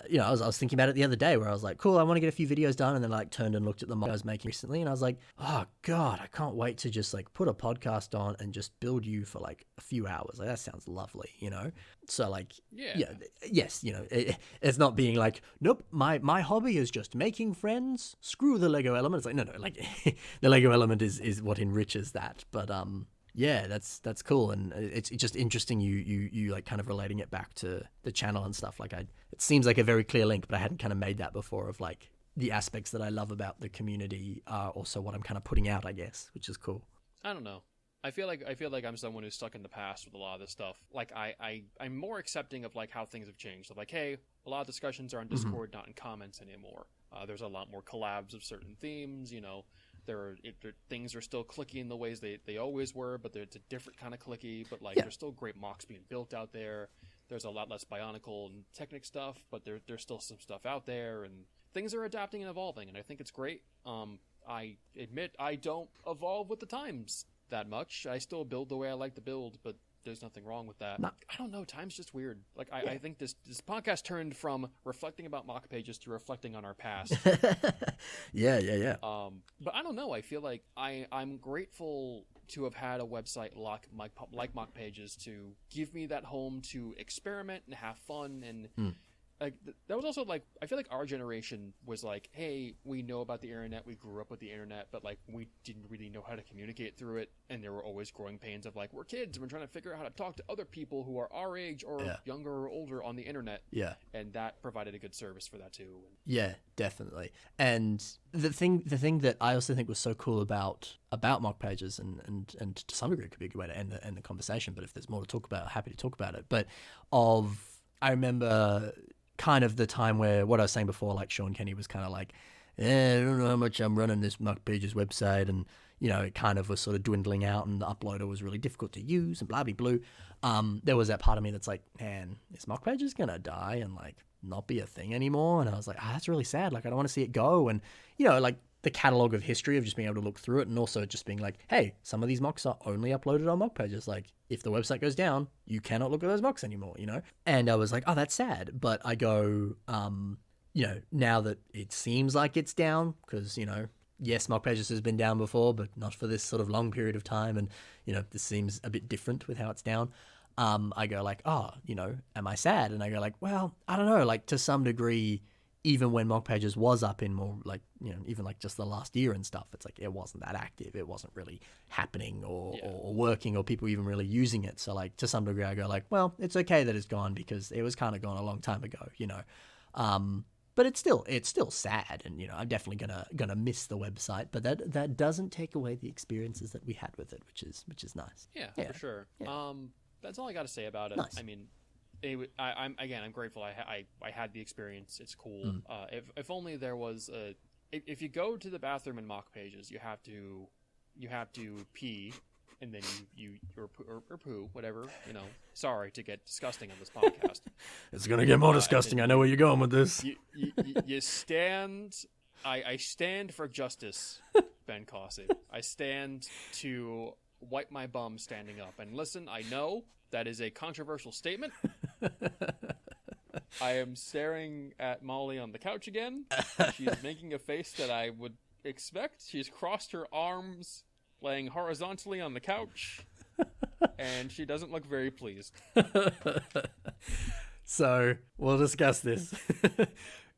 S1: you know, I was thinking about it the other day, where I was like, cool, I want to get a few videos done, and then I like turned and looked at the mock I was making recently, and I was like, oh god, I can't wait to just like put a podcast on and just build you for like a few hours. Like that sounds lovely, you know. So like, yes, you know, it's not being like, nope, my hobby is just making friends. Screw the Lego element. It's like, no, like the Lego element is what enriches that. But yeah, that's cool, and it's just interesting you like kind of relating it back to the channel and stuff. Like it seems like a very clear link, but I hadn't kind of made that before, of like the aspects that I love about the community are also what I'm kind of putting out, I guess, which is cool.
S2: I don't know. I feel like I'm someone who's stuck in the past with a lot of this stuff. Like I'm more accepting of like how things have changed. So like, hey, a lot of discussions are on Discord, not in comments anymore. There's a lot more collabs of certain themes, you know. Things are still clicky in the ways they always were, but it's a different kind of clicky. But like, there's still great mocks being built out there. There's a lot less Bionicle and Technic stuff, but there's still some stuff out there, and things are adapting and evolving, and I think it's great. I admit I don't evolve with the times that much. I still build the way I like to build, but there's nothing wrong with that. I don't know. Time's just weird. Like I think this podcast turned from reflecting about mock pages to reflecting on our past.
S1: Yeah.
S2: But I don't know. I feel like I'm grateful to have had a website like mock pages to give me that home to experiment and have fun and that was also like, I feel like our generation was like, hey, we know about the internet, we grew up with the internet, but like we didn't really know how to communicate through it, and there were always growing pains of like, we're kids and we're trying to figure out how to talk to other people who are our age or younger or older on the internet.
S1: Yeah.
S2: And that provided a good service for that too.
S1: Yeah, definitely. And the thing that I also think was so cool about mock pages, and to some degree it could be a good way to end the conversation, but if there's more to talk about, happy to talk about it. But I remember kind of the time where, what I was saying before, like Sean Kenny was kind of like, I don't know how much I'm running this mock pages website, and it kind of was sort of dwindling out, and the uploader was really difficult to use, and blah blah blue. There was that part of me that's like, man, is mock pages gonna die and like not be a thing anymore? And I was like, that's really sad. Like, I don't want to see it go. And like the catalog of history of just being able to look through it, and also just being like, hey, some of these mocks are only uploaded on mock pages. Like, if the website goes down, you cannot look at those mocks anymore, And I was like, oh, that's sad. But I go, now that it seems like it's down, because, yes, mock pages has been down before, but not for this sort of long period of time. And, this seems a bit different with how it's down. I go like, oh, am I sad? And I go like, well, I don't know, like to some degree, even when mock pages was up in more like, even like just the last year and stuff, it's like it wasn't that active. It wasn't really happening or working, or people even really using it. So like to some degree I go like, well, it's okay that it's gone, because it was kind of gone a long time ago, but it's still sad, and I'm definitely gonna miss the website, but that doesn't take away the experiences that we had with it, which is nice.
S2: Yeah, for sure. Yeah. That's all I got to say about it.
S1: Nice.
S2: I mean, I'm grateful I had the experience. It's cool. If only there was if you go to the bathroom in mock pages, you have to pee, and then or poo, whatever. Sorry to get disgusting on this podcast.
S1: It's gonna get more disgusting. I know where you're going with this.
S2: You stand. I stand for justice, Ben Cossey. I stand to wipe my bum standing up. And listen, I know that is a controversial statement. I am staring at Molly on the couch again. She is making a face that I would expect. She's crossed her arms, laying horizontally on the couch, and she doesn't look very pleased.
S1: So, we'll discuss this.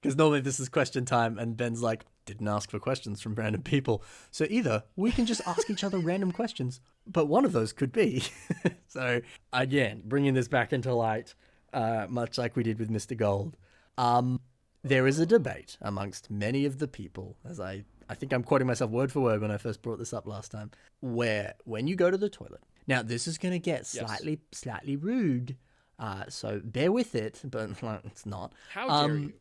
S1: Because normally this is question time, and Ben's like, didn't ask for questions from random people. So either we can just ask each other random questions, but one of those could be. So again, bringing this back into light, much like we did with Mr. Gold, there is a debate amongst many of the people, as I think I'm quoting myself word for word when I first brought this up last time, where when you go to the toilet, now this is going to get slightly rude, so bear with it, but it's not.
S2: How dare you?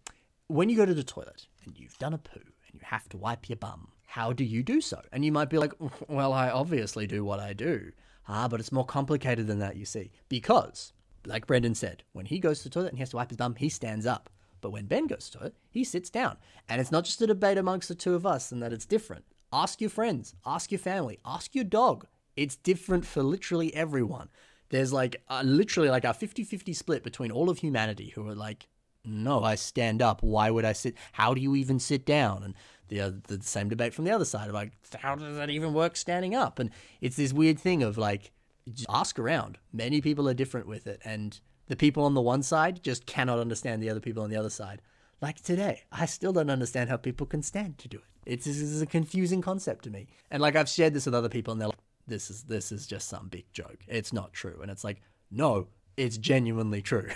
S1: When you go to the toilet and you've done a poo and you have to wipe your bum, how do you do so? And you might be like, well, I obviously do what I do. But it's more complicated than that, you see. Because, like Brendan said, when he goes to the toilet and he has to wipe his bum, he stands up. But when Ben goes to the toilet, he sits down. And it's not just a debate amongst the two of us and that it's different. Ask your friends, ask your family, ask your dog. It's different for literally everyone. There's like literally like a 50-50 split between all of humanity who are like, no, I stand up. Why would I sit? How do you even sit down? And the same debate from the other side of like, how does that even work standing up? And it's this weird thing of like, just ask around. Many people are different with it. And the people on the one side just cannot understand the other people on the other side. Like today, I still don't understand how people can stand to do it. This is a confusing concept to me. And like I've shared this with other people and they're like, this is just some big joke. It's not true. And it's like, no, it's genuinely true.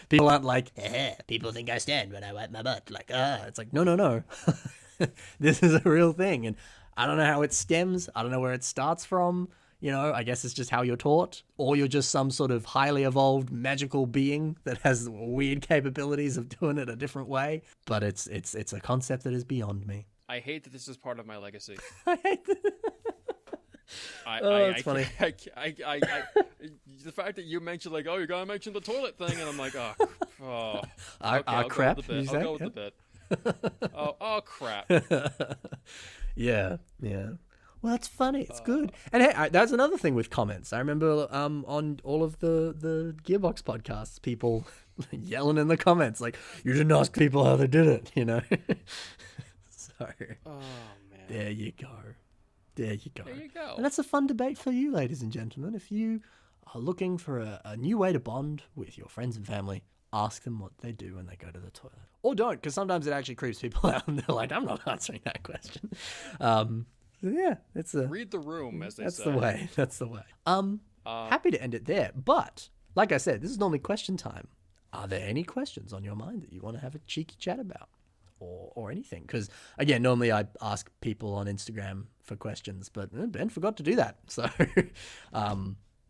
S1: People aren't like, people think I stand when I wipe my butt. Like, it's like, no. This is a real thing. And I don't know how it stems. I don't know where it starts from. I guess it's just how you're taught. Or you're just some sort of highly evolved magical being that has weird capabilities of doing it a different way. But it's a concept that is beyond me.
S2: I hate that this is part of my legacy.
S1: I hate that. It's funny.
S2: The fact that you mentioned like, oh, you gotta mention the toilet thing, and I'm like,
S1: crap.
S2: I'll go with the bit. Oh, crap.
S1: Yeah. Well, that's funny. It's good. And hey, that's another thing with comments. I remember on all of the Gearbox podcasts, people yelling in the comments like, you didn't ask people how they did it, So,
S2: oh man,
S1: there you go. There you go.
S2: And
S1: that's a fun debate for you, ladies and gentlemen. If you are looking for a new way to bond with your friends and family, ask them what they do when they go to the toilet. Or don't, because sometimes it actually creeps people out and they're like, I'm not answering that question. Yeah, it's a...
S2: Read the room, as they
S1: That's
S2: say.
S1: the way. That's the way. Happy to end it there. But, like I said, this is normally question time. Are there any questions on your mind that you want to have a cheeky chat about? Or anything? Because, again, normally I ask people on Instagram for questions, but Ben forgot to do that. So,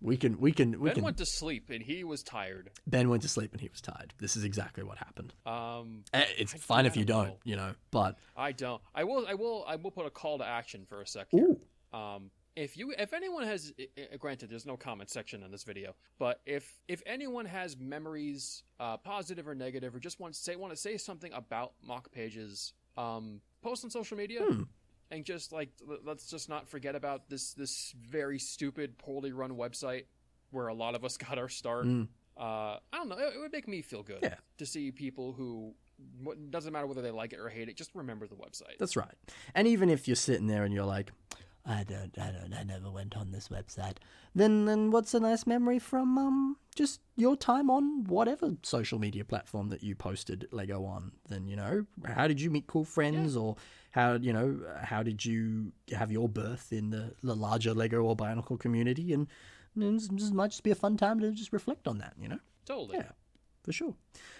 S1: we can.
S2: Ben went to sleep and he was tired.
S1: Ben went to sleep and he was tired. This is exactly what happened. It's
S2: I
S1: fine if you
S2: don't
S1: don't,
S2: know.
S1: you know, but...
S2: I don't. I will put a call to action for a sec here.
S1: Ooh.
S2: If anyone has, granted, there's no comment section on this video, but if anyone has memories, positive or negative, or just want to say something about mock pages, post on social media, and just like let's just not forget about this very stupid, poorly run website where a lot of us got our start. I don't know. It would make me feel good to see people who. Doesn't matter whether they like it or hate it. Just remember the website.
S1: That's right. And even if you're sitting there and you're like, I never went on this website. Then what's a nice memory from just your time on whatever social media platform that you posted Lego on? Then, you know, how did you meet cool friends, or how did you have your birth in the larger Lego or Bionicle community? And this might just be a fun time to just reflect on that, you know?
S2: Totally.
S1: Yeah, for sure.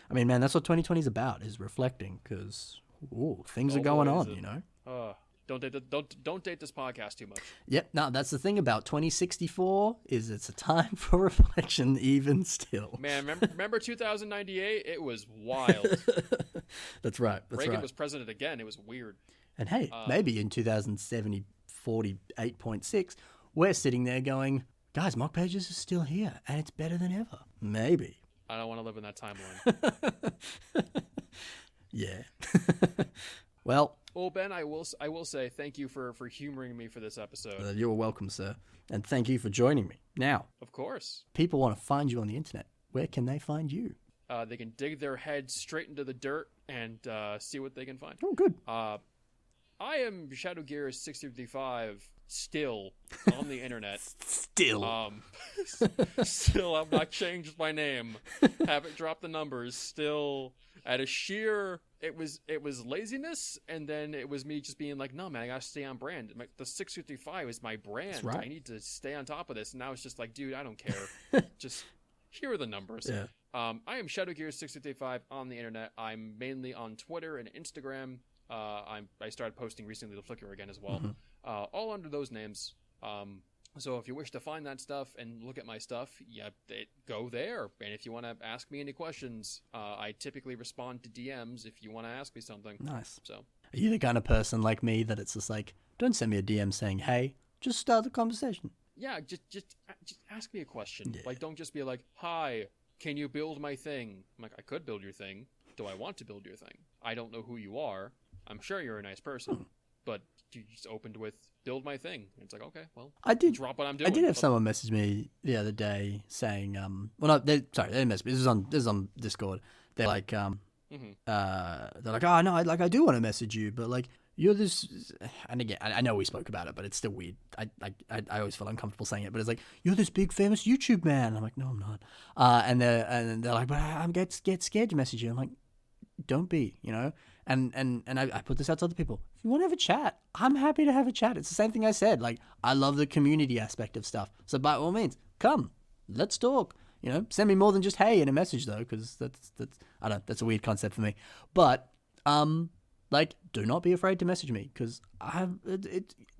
S1: I mean, man, that's what 2020 is about, is reflecting, because things are going on, you know?
S2: Don't date this podcast too much.
S1: Yep. No, that's the thing about 2064 is it's a time for reflection even still.
S2: Man, remember 2098? It was wild.
S1: That's right.
S2: Reagan was president again. It was weird.
S1: And hey, maybe in 2070, 48.6, we're sitting there going, guys, Mock Pages is still here and it's better than ever. Maybe.
S2: I don't want to live in that timeline.
S1: Yeah. Well,
S2: Ben, I will say thank you for humoring me for this episode.
S1: You're welcome, sir. And thank you for joining me. Now,
S2: of course,
S1: people want to find you on the internet. Where can they find you?
S2: They can dig their heads straight into the dirt and see what they can find.
S1: Oh, good.
S2: I am Shadow Gear 655 still on the internet.
S1: Still.
S2: Still, I've not changed my name. Haven't dropped the numbers. Still at a sheer... It was laziness, and then it was me just being like, no, man, I gotta stay on brand. The 655 is my brand.
S1: That's right.
S2: I need to stay on top of this. And now it's just like, dude, I don't care. Just here are the numbers.
S1: Yeah.
S2: I am Shadow Gear 655 on the internet. I'm mainly on Twitter and Instagram. I started posting recently to Flickr again as well. All under those names. So if you wish to find that stuff and look at my stuff, go there. And if you want to ask me any questions, I typically respond to DMs if you want to ask me something.
S1: Nice.
S2: So,
S1: are you the kind of person like me that it's just like, don't send me a DM saying, hey, just start the conversation?
S2: Yeah, just ask me a question.
S1: Yeah.
S2: Like, don't just be like, hi, can you build my thing? I'm like, I could build your thing. Do I want to build your thing? I don't know who you are. I'm sure you're a nice person. But you just opened with build my thing. And it's like, okay, well,
S1: I did
S2: drop what I'm doing.
S1: I did have someone message me the other day saying, they didn't message me. This is on Discord. They're like, they're like, oh no, I do want to message you, but like you're this, and again, I know we spoke about it, but it's still weird. I always feel uncomfortable saying it, but it's like, you're this big famous YouTube man. And I'm like, no, I'm not. And they're like, but I'm get scared to message you. I'm like, don't be, you know. And I put this out to other people. If you want to have a chat, I'm happy to have a chat. It's the same thing I said. Like, I love the community aspect of stuff. So by all means, come, let's talk. You know, send me more than just hey in a message though, because that's I don't know, that's a weird concept for me. But like, do not be afraid to message me, because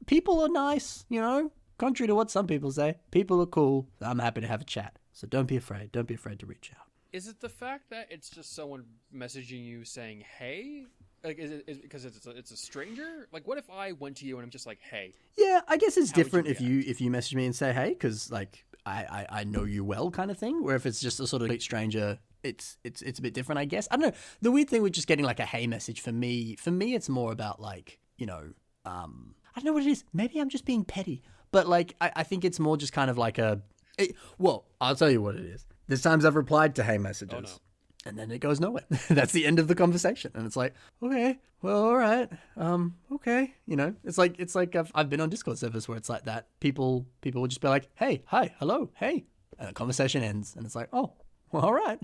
S1: people are nice. You know, contrary to what some people say, people are cool. I'm happy to have a chat. So don't be afraid. Don't be afraid to reach out.
S2: Is it the fact that it's just someone messaging you saying hey? Like, is it because it's a stranger? Like, what if I went to you and I'm just like, hey?
S1: Yeah, I guess it's
S2: How would
S1: different
S2: you
S1: if you message me and say hey, because like I know you well kind of thing. Where if it's just a sort of complete stranger, it's a bit different, I guess. I don't know. The weird thing with just getting like a hey message for me, it's more about like, you know, I don't know what it is. Maybe I'm just being petty, but like I think it's more just kind of like well, I'll tell you what it is. There's times I've replied to hey messages.
S2: Oh, no.
S1: And then it goes nowhere. That's the end of the conversation. And it's like, okay, well, all right. Okay. You know, it's like I've been on Discord servers where it's like that. People will just be like, hey, hi, hello, hey. And the conversation ends. And it's like, oh, well, all right.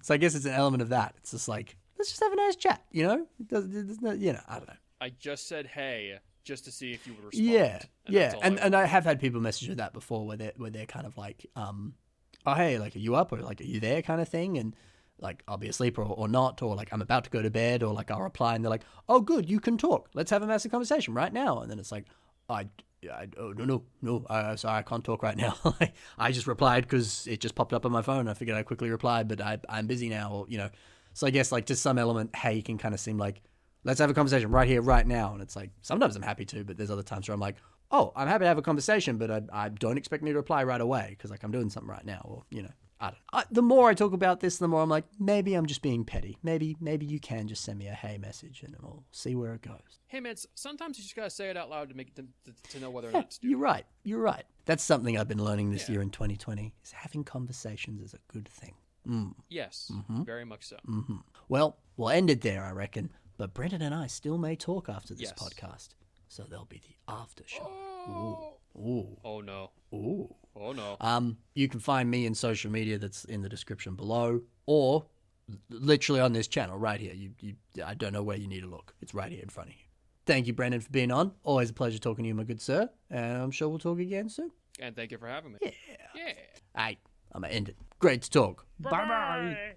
S1: So I guess it's an element of that. It's just like, let's just have a nice chat, you know? There's no, you know, I don't know.
S2: I just said hey just to see if you would respond.
S1: Yeah, yeah.
S2: And
S1: And I have had people message with that before where they're kind of like, oh, hey, like, are you up? Or like, are you there kind of thing? And like, I'll be asleep or not, or like, I'm about to go to bed, or like, I'll reply and they're like, oh, good, you can talk. Let's have a massive conversation right now. And then it's like, oh, no, sorry, I can't talk right now. I just replied because it just popped up on my phone. I figured I'd quickly reply, but I'm busy now, or, you know. So I guess like to some element, hey, can kind of seem like, let's have a conversation right here, right now. And it's like, sometimes I'm happy to, but there's other times where I'm like, oh, I'm happy to have a conversation, but I don't expect me to reply right away because like I'm doing something right now, or, you know. I don't. The more I talk about this, the more I'm like, maybe I'm just being petty. Maybe you can just send me a hey message and we'll see where it goes.
S2: Hey man, sometimes you just gotta say it out loud to make to know whether or not it's stupid.
S1: You're right. That's something I've been learning this year in 2020. Is having conversations is a good thing.
S2: Yes, very much so.
S1: Well, we'll end it there, I reckon. But Brendan and I still may talk after this podcast, so there'll be the after show. Ooh.
S2: Oh no.
S1: Ooh.
S2: Oh no.
S1: You can find me in social media that's in the description below, or literally on this channel right here. I don't know where you need to look. It's right here in front of you. Thank you, Brendan, for being on. Always a pleasure talking to you, my good sir. And I'm sure we'll talk again soon.
S2: And thank you for having me.
S1: Yeah.
S2: Yeah.
S1: Hey, I'm gonna end it. Great to talk.
S2: Bye-bye.